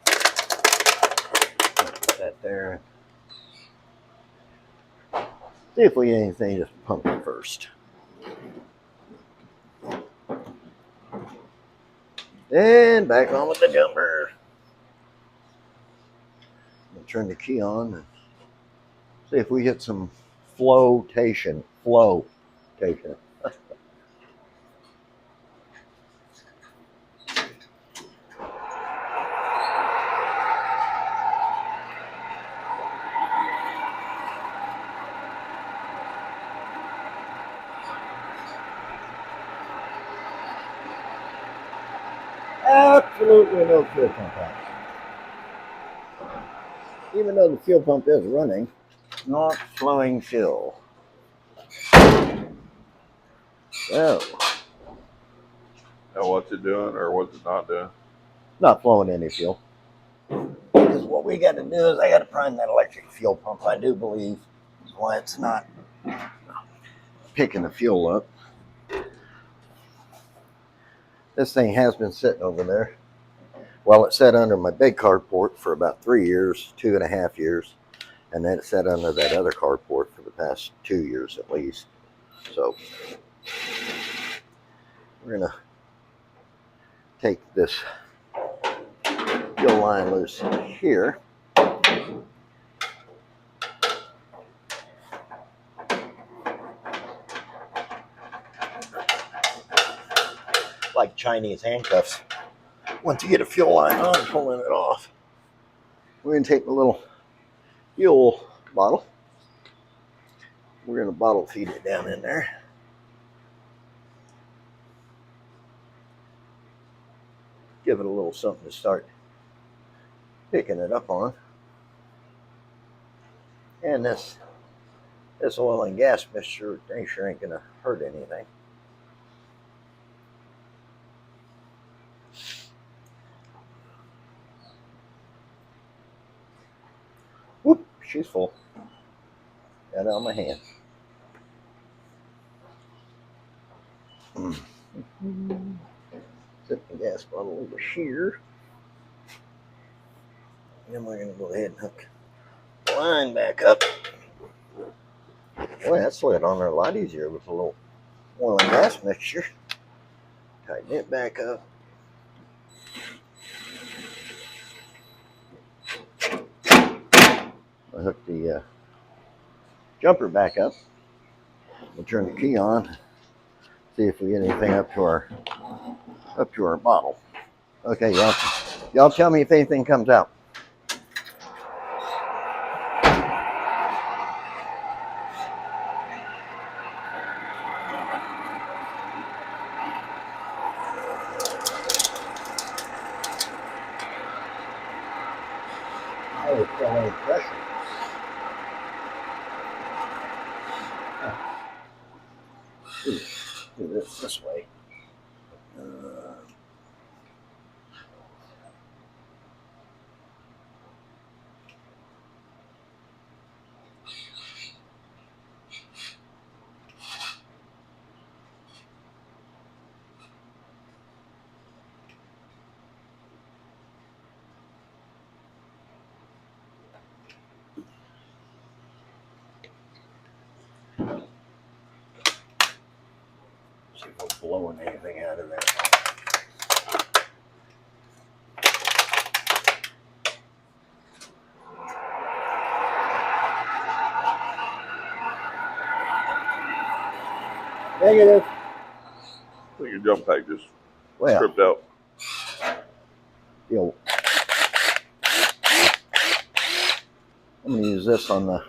Put that there. See if we get anything to pump it first. And back on with the jumper. I'm gonna turn the key on and see if we get some flotation. Absolutely no fuel pump action. Even though the fuel pump is running, not flowing fuel. So, Now, what's it doing or what's it not doing? not flowing any fuel. Because what we got to do is I got to prime that electric fuel pump. I do believe is why it's not picking the fuel up. This thing has been sitting over there. Well, it sat under my big carport for about 3 years, 2.5 years. And then it sat under that other carport for the past 2 years at least. So we're going to take this fuel line loose here. Like Chinese handcuffs. Once you get a fuel line on, pulling it off. We're going to take a little fuel bottle. We're going to bottle feed it down in there. Give it a little something to start picking it up on. And this oil and gas mixture sure ain't going to hurt anything. Whoop, she's full. Got it on my hand. Set the gas bottle over here. And then we're going to go ahead and hook the line back up. Boy, that slid on there a lot easier with a little oil and gas mixture. Tighten it back up. I hook the jumper back up. We'll turn the key on. See if we get anything up to our bottle. Okay, y'all tell me if anything comes out. I would feel any pressure. Do this way. See if we're blowing anything out of there. Negative. I think your jump pack just Well, tripped out. I'm going to use this on the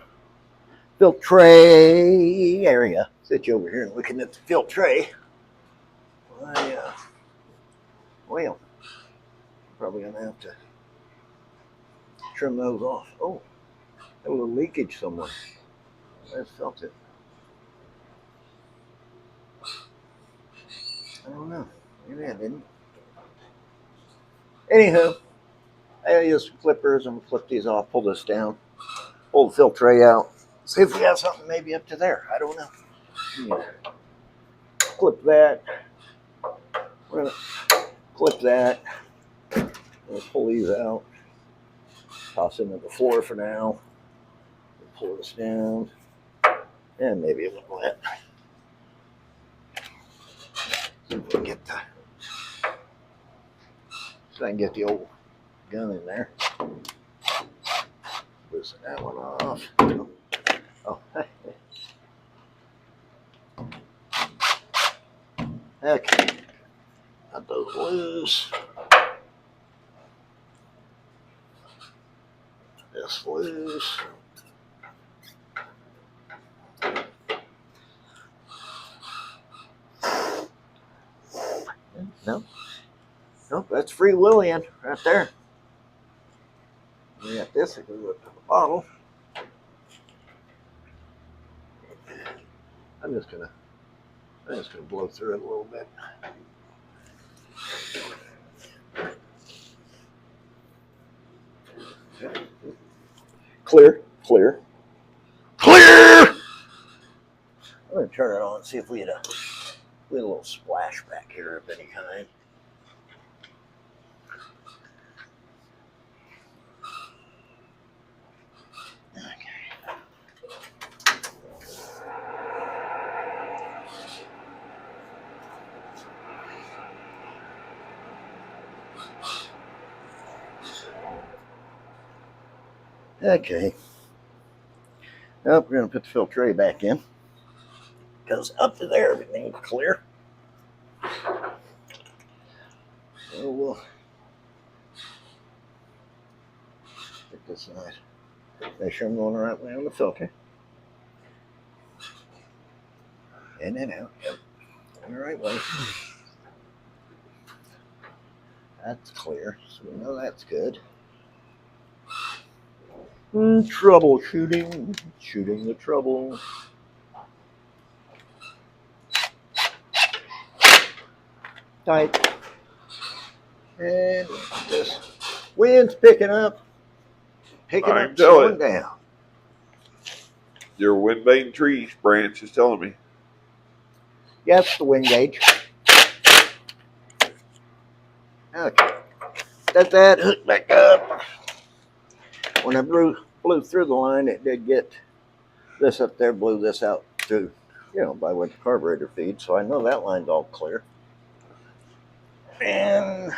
filtre area. Sit you over here and looking at the filtre. Well, probably going to have to trim those off. Oh, a little leakage somewhere. I just felt it. I don't know. Maybe I didn't. Anywho, I use some clippers and flip these off, pull this down, pull the filtre out, see if we have something maybe up to there. I don't know. Yeah. Clip that. We're going to clip that. We'll pull these out. Toss them to the floor for now. We'll pull this down. And maybe a little bit. See if we can get so I can get the old gun in there. Loosen that one off. Oh, okay. Got those loose. This loose. Nope, that's free Willian right there. We got this that goes up to the bottle. I'm just gonna blow through it a little bit. Clear. I'm going to turn it on and see if we had a little splash back here of any kind. Okay. Now we're going to put the filter tray back in because up to there everything's clear. So we'll take this side. Make sure I'm going the right way on the filter. In and out. Yep. Going the right way. That's clear. So we know that's good. Troubleshooting. Shooting the trouble. Tight. And this wind's picking up. Picking I up, can tell slowing it. down. Your wind-vane tree branch is telling me. Yes, the wind gauge. Okay. Got that hooked back up. When I blew through the line, it did get this up there, blew this out through, by what the carburetor feeds. So I know that line's all clear. And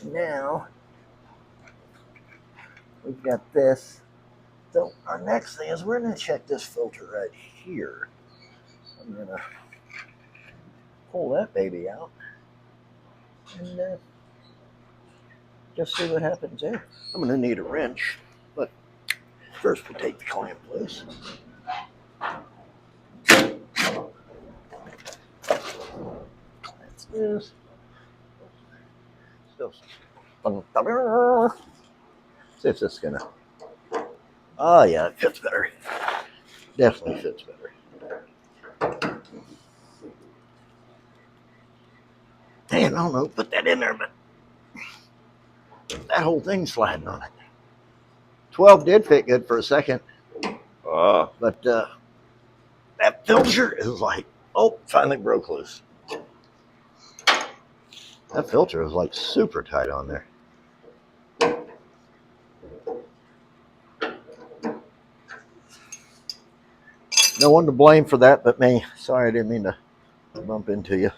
now we've got this. So our next thing is we're going to check this filter right here. I'm going to pull that baby out and just see what happens there. I'm going to need a wrench, but first we'll take the clamp loose. Clamps loose. Still. See if this is going to. Oh, yeah, it fits better. Definitely fits better. Man, I don't know, put that in there, but that whole thing's sliding on it. 12 did fit good for a second, but that filter is like, finally broke loose. That filter is like super tight on there. No one to blame for that but me. Sorry, I didn't mean to bump into you.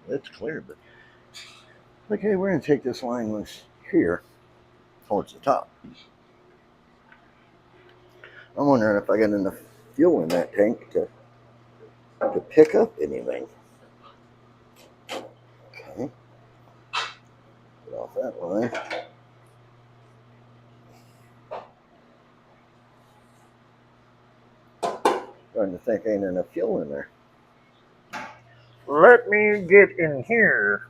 It's clear, but okay, we're going to take this line loose here towards the top. I'm wondering if I got enough fuel in that tank to pick up anything. Okay. Get off that line. Starting to think ain't enough fuel in there. Let me get in here.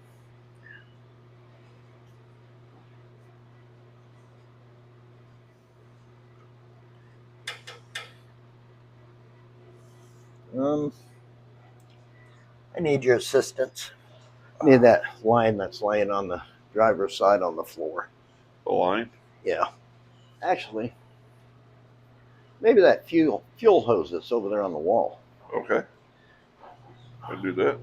I need your assistance. I need that line that's laying on the driver's side on the floor. The line? Yeah. Actually, maybe that fuel hose that's over there on the wall. Okay. I'll do that.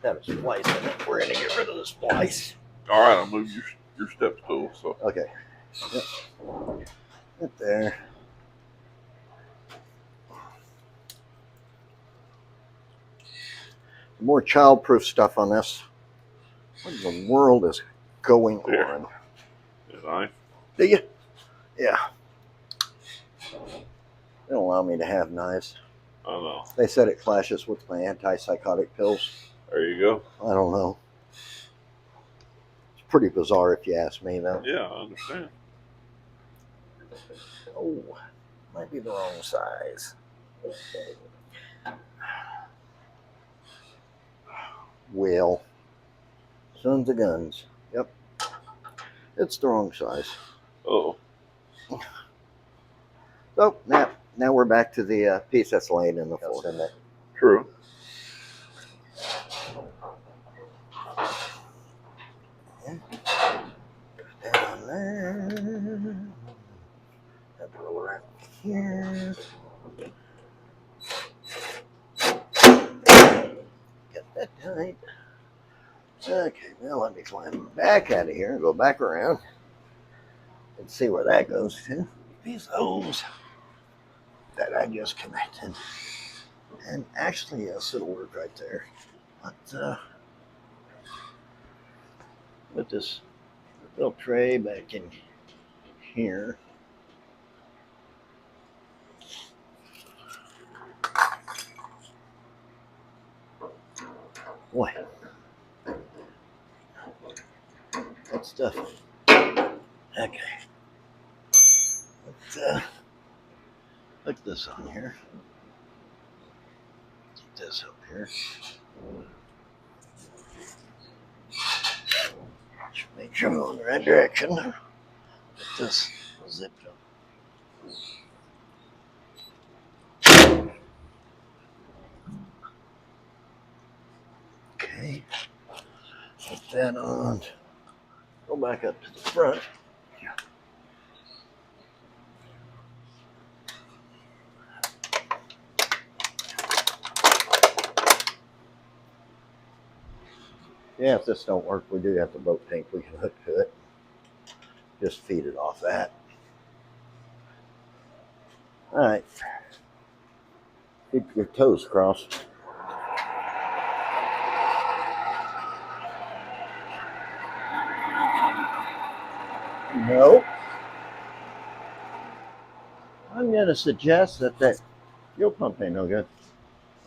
That is splice in it. We're going to get rid of the splice. All right, I'll move your step stool. So. Okay. Yep. Right there. More child-proof stuff on this. What in the world is going on? Is I? Do you? Yeah. They don't allow me to have knives. I don't know. They said it clashes with my antipsychotic pills. There you go. I don't know. It's pretty bizarre if you ask me, though. Yeah, I understand. Oh, might be the wrong size. Well, sons of guns. Yep. It's the wrong size. Oh. So now we're back to the piece that's laying in the floor. True. Down there. Have to roll around here. Get that tight. Okay, now let me climb back out of here and go back around and see where that goes to. These hose that I just connected. And actually, yes, it'll work right there. But put this little tray back in here. Boy, that stuff. Okay. Let's put this on here. Keep this up here. Make sure I'm going the right direction. Get this zipped up. Okay. Put that on. Go back up to the front. Yeah, if this don't work, we do have the boat tank we can hook to it. Just feed it off that. All right. Keep your toes crossed. No. I'm going to suggest that fuel pump ain't no good.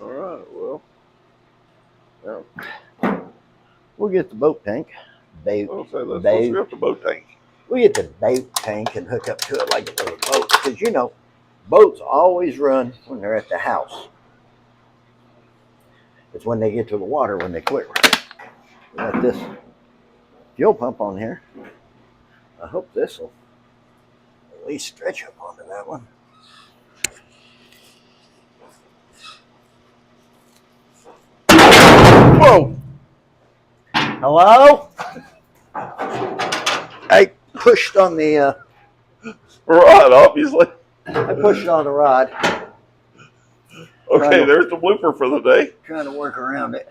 All right. Well, We'll get the boat tank. let's get up the boat tank. We get the boat tank and hook up to it like a little boat. Because, you know, boats always run when they're at the house. It's when they get to the water when they quit running. We got this fuel pump on here. I hope this will at least stretch up onto that one. Whoa! Hello? I pushed on the Right, obviously. I pushed on the rod. Okay, there's the blooper for the day. Trying to work around it.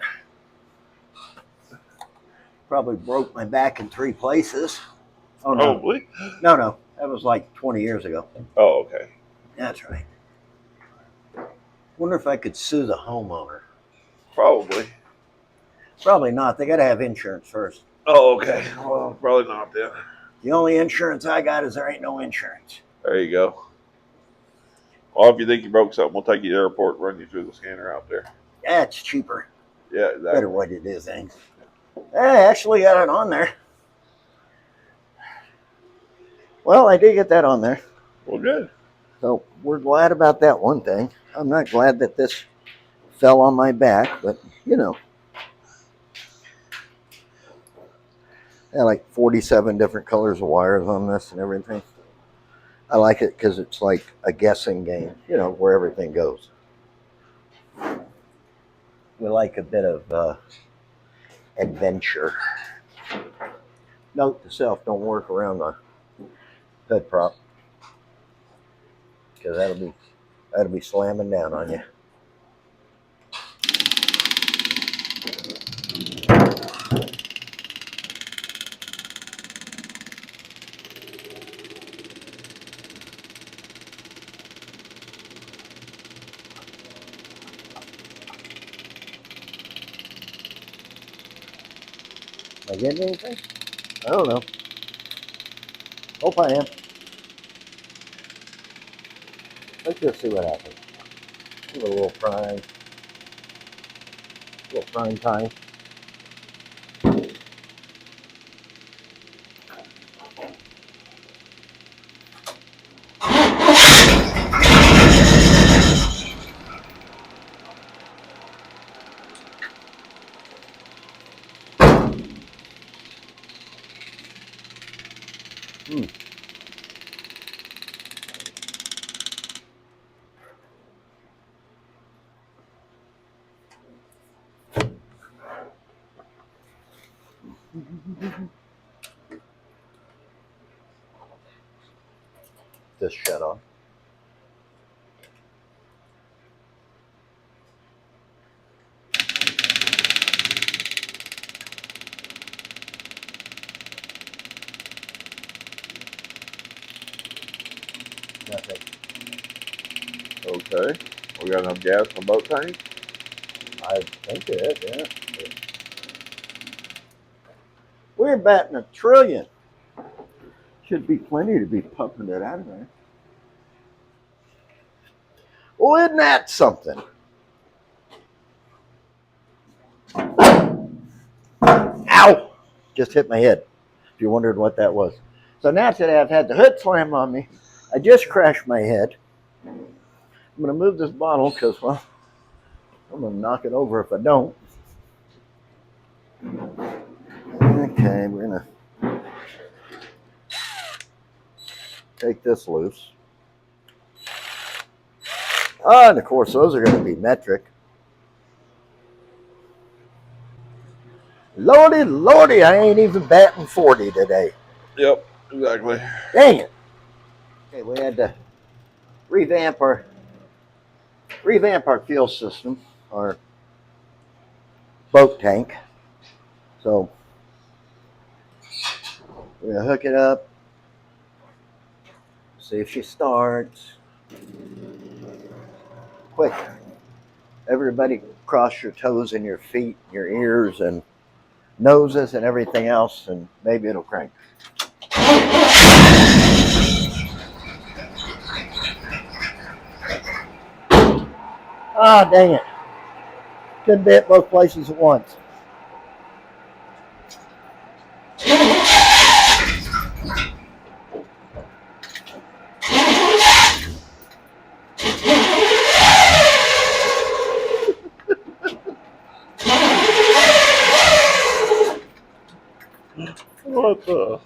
Probably broke my back in 3 places. Oh no. Probably. No. That was like 20 years ago. Oh, okay. That's right. Wonder if I could sue the homeowner. Probably. Probably not. They got to have insurance first. Oh, okay. Well, probably not then. The only insurance I got is there ain't no insurance. There you go. Well, if you think you broke something, we'll take you to the airport and run you through the scanner out there. That's cheaper. Yeah, exactly. Better what it is, then. I actually got it on there. Well, I did get that on there. Well, good. So we're glad about that one thing. I'm not glad that this fell on my back, but you know. I had like 47 different colors of wires on this and everything. I like it because it's like a guessing game, you know, where everything goes. We like a bit of adventure. Note to self, don't work around the hood prop because that'll be slamming down on you. Am I getting anything? I don't know. Hope I am. Let's just see what happens. Give it a little prime time. this shut off. Nothing. Okay. We got enough gas in the boat tank? I think it, yeah. We're batting 1 trillion. Should be plenty to be pumping it out of there. Well, isn't that something? Ow! Just hit my head. If you wondered what that was. So now today I've had the hood slam on me. I just crashed my head. I'm going to move this bottle because, well, I'm going to knock it over if I don't. Okay, we're going to take this loose. Oh, and of course, those are going to be metric. Lordy, lordy, I ain't even batting 40 today. Yep, exactly. Dang it. Okay, we had to revamp our fuel system, our boat tank. So we're going to hook it up, see if she starts. Quick. Everybody cross your toes and your feet, your ears and noses and everything else, and maybe it'll crank. Ah, dang it. Couldn't be at both places at once. What the?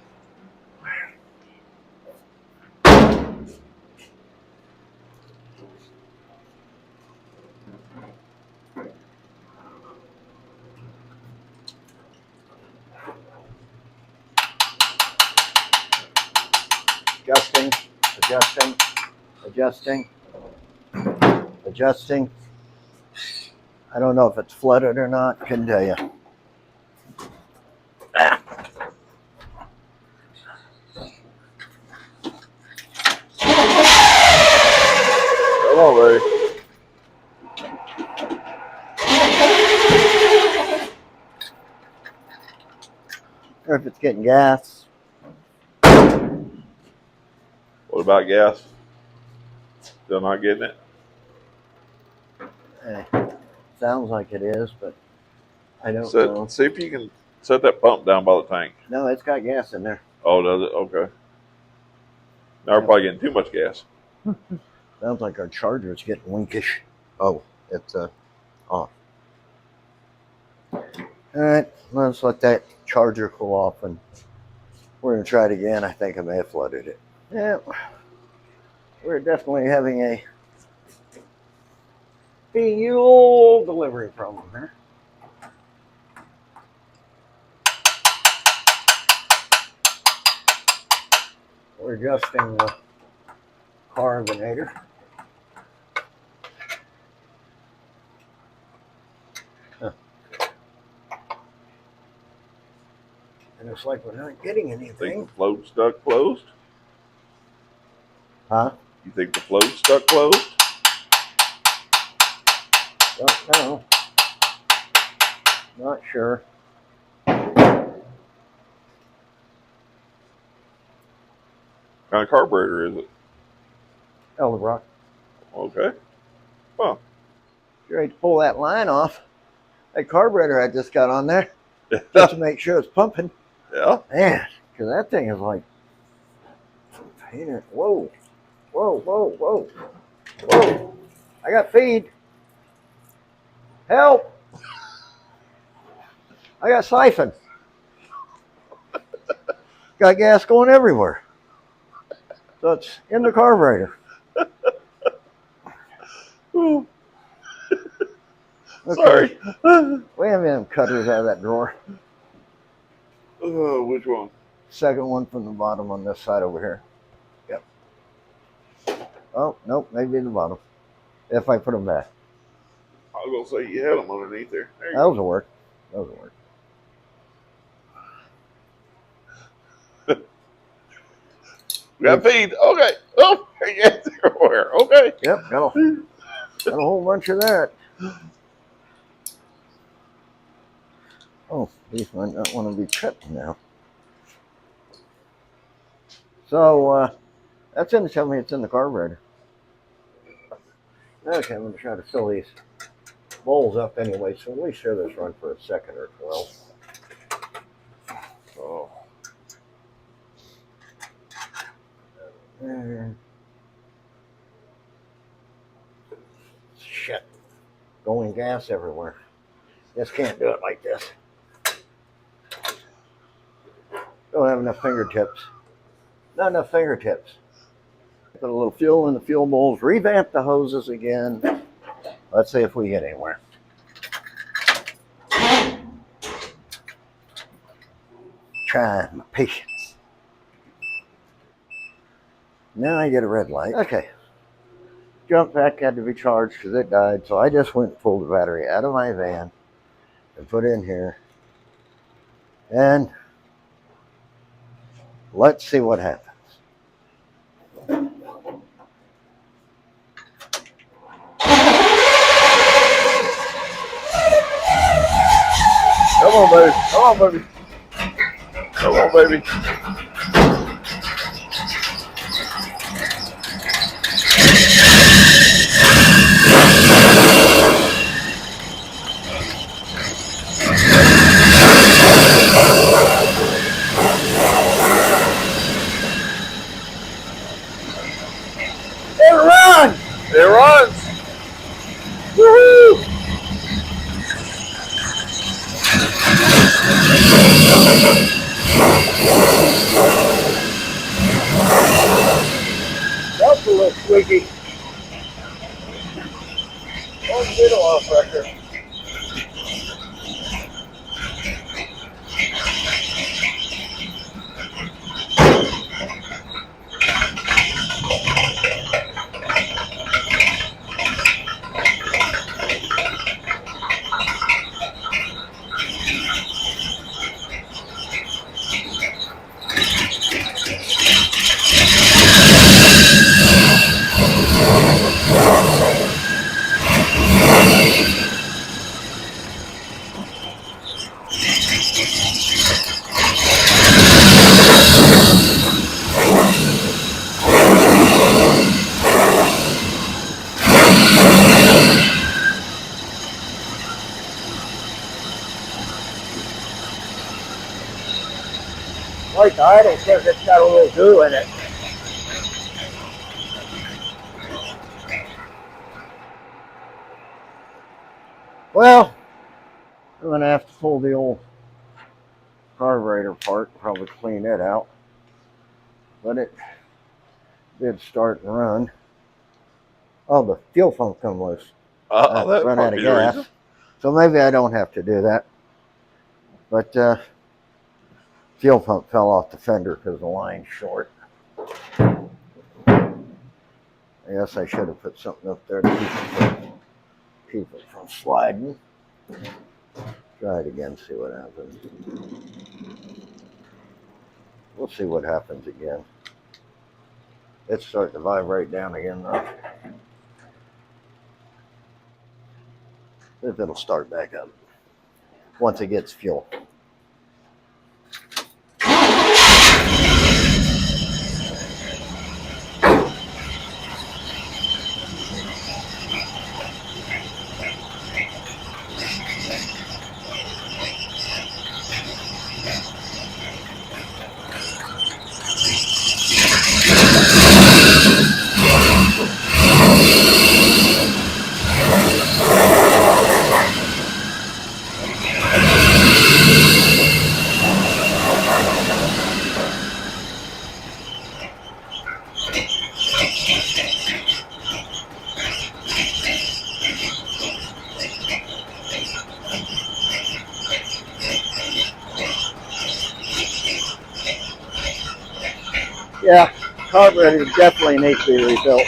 Adjusting, adjusting, adjusting, adjusting. I don't know if it's flooded or not. Couldn't tell you. Come on, Ray. Or if it's getting gas. What about gas? Still not getting it? Sounds like it is, but I don't know. See if you can set that pump down by the tank. No, it's got gas in there. Oh, does it? Okay. Now we're probably getting too much gas. Sounds like our charger's getting winkish. Oh, it's off. All right, let's let that charger cool off, and we're gonna try it again. I think I may have flooded it. Yeah, we're definitely having a fuel delivery problem here. We're adjusting the carbonator. And it's like we're not getting Think anything. the float stuck closed? Huh? You think the float stuck closed? Don't know. Not sure. What kind of carburetor is it? Elder Rock. Okay. Well, You're ready to pull that line off. That carburetor I just got on there just to make sure it's pumping. yeah. Man, because that thing is like, whoa, whoa, whoa, whoa, whoa. I got feed. Help. I got siphon. Got gas going everywhere. So it's in the carburetor. Ooh. Okay. Sorry. We have them cutters out of that drawer. Which one? Second one from the bottom on this side over here. Yep. Oh, nope, maybe the bottom. If I put them back. I was gonna say you had them underneath there. There you Those go. will work. Those will work. We got feed. Okay. Oh, yes, everywhere. Okay. Yep, got a whole bunch of that. Oh, these might not want to be cut now. So that's going to tell me it's in the carburetor. Okay, I'm going to try to fill these bowls up anyway, so at least share this run for a second or 12. Oh. Shit. Going gas everywhere. Just can't do it like this. Don't have enough fingertips. Not enough fingertips. Put a little fuel in the fuel bowls, revamp the hoses again. Let's see if we get anywhere. Try my patience. Now I get a red light. Okay. Jump pack had to be charged because it died, so I just went and pulled the battery out of my van and put it in here. And let's see what happens. Come on, baby. Come on, baby. Come on, baby. It runs! It runs. Woohoo! That's a little squeaky. One middle off record. Like the idle says it's got a little goo in it. Well, I'm going to have to pull the old carburetor part, probably clean it out. But it did start and run. Oh, the fuel pump come loose. That Run might out of be the gas. reason. So maybe I don't have to do that. But fuel pump fell off the fender because the line's short. I guess I should have put something up there to keep it from sliding. Try it again, see what happens. We'll see what happens again. It's starting to vibrate down again though. If it'll start back up once it gets fuel. Yeah, carburetor definitely needs to be rebuilt.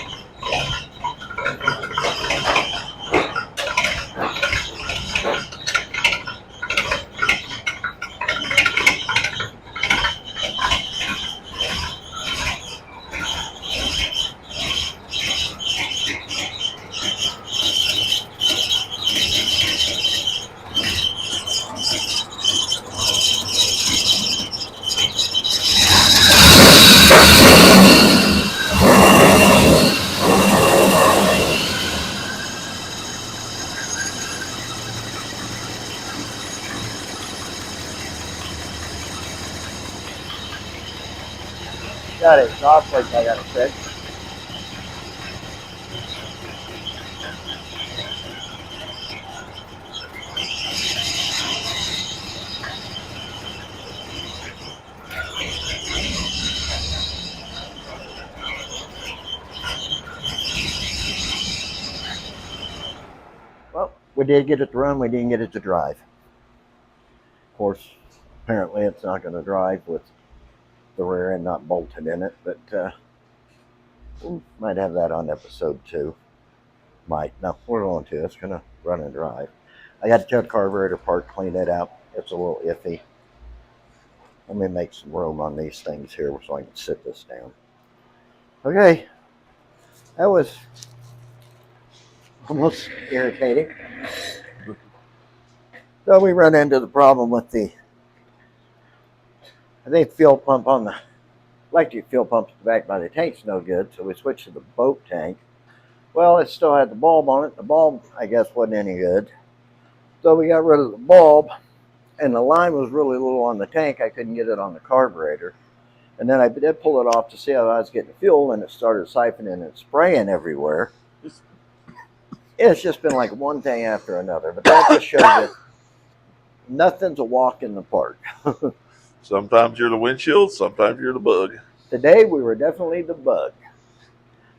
got it exhaust plate I gotta fix. Well, we did get it to run, we didn't get it to drive. Of course, apparently it's not going to drive with the rear end not bolted in it, but we might have that on episode 2. Might. No, we're going to. It's going to run and drive. I got to take the carburetor apart, clean it out. It's a little iffy. Let me make some room on these things here so I can sit this down. Okay. That was almost irritating. So we run into the problem with the, I think, fuel pump on the electric fuel pump at the back by the tank's no good, so we switched to the boat tank. Well, it still had the bulb on it. The bulb, I guess, wasn't any good. So we got rid of the bulb, and the line was really little on the tank. I couldn't get it on the carburetor. And then I did pull it off to see how I was getting fuel, and it started siphoning and spraying everywhere. It's just been like one thing after another. But that just shows you nothing's a walk in the park. Sometimes you're the windshield, sometimes you're the bug. Today we were definitely the bug.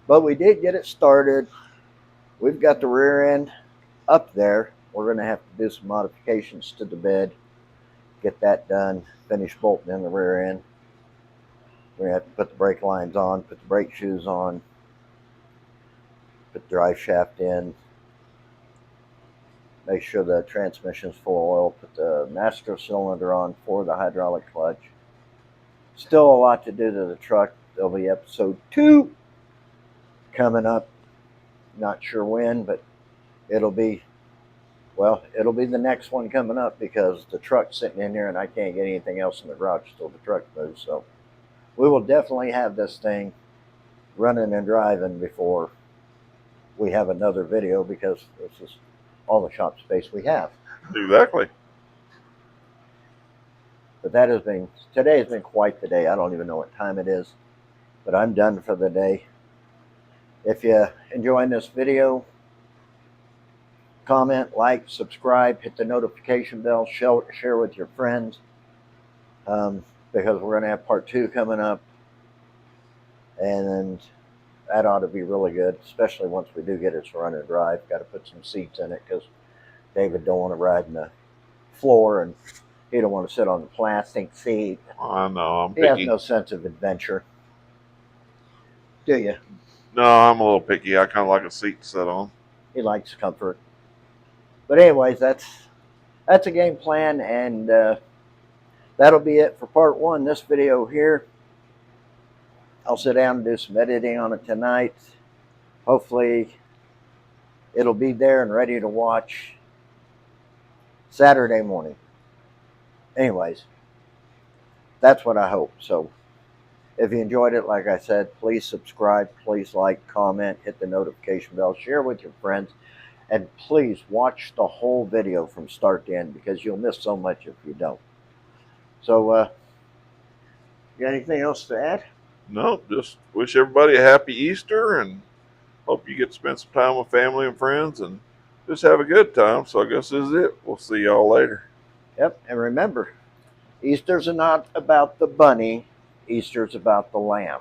But we did get it started. We've got the rear end up there. We're going to have to do some modifications to the bed. Get that done. Finish bolting in the rear end. We're going to have to put the brake lines on, put the brake shoes on, put the drive shaft in, make sure the transmission's full of oil, put the master cylinder on for the hydraulic clutch. Still a lot to do to the truck. There'll be episode 2 coming up. Not sure when, but it'll be the next one coming up because the truck's sitting in here and I can't get anything else in the garage till the truck moves. So we will definitely have this thing running and driving before we have another video because this is all the shop space we have. Exactly. But today has been quite the day. I don't even know what time it is, but I'm done for the day. If you enjoying this video, comment, like, subscribe, hit the notification bell, share with your friends, because we're going to have part 2 coming up, and that ought to be really good, especially once we do get it to run and drive. Got to put some seats in it because David don't want to ride in the floor and he don't want to sit on the plastic seat. I know, I'm He has picky. no sense of adventure. Do you? No, I'm a little picky. I kind of like a seat to sit on. He likes comfort. But anyways, that's a game plan, and that'll be it for part 1. This video here, I'll sit down and do some editing on it tonight. Hopefully it'll be there and ready to watch Saturday morning. Anyways, that's what I hope. So if you enjoyed it, like I said, please subscribe, please like, comment, hit the notification bell, share with your friends, and please watch the whole video from start to end because you'll miss so much if you don't. So, you got anything else to add? No, just wish everybody a happy Easter and hope you get to spend some time with family and friends and just have a good time. So I guess this is it. We'll see y'all later. Yep, and remember, Easter's not about the bunny, Easter's about the lamb.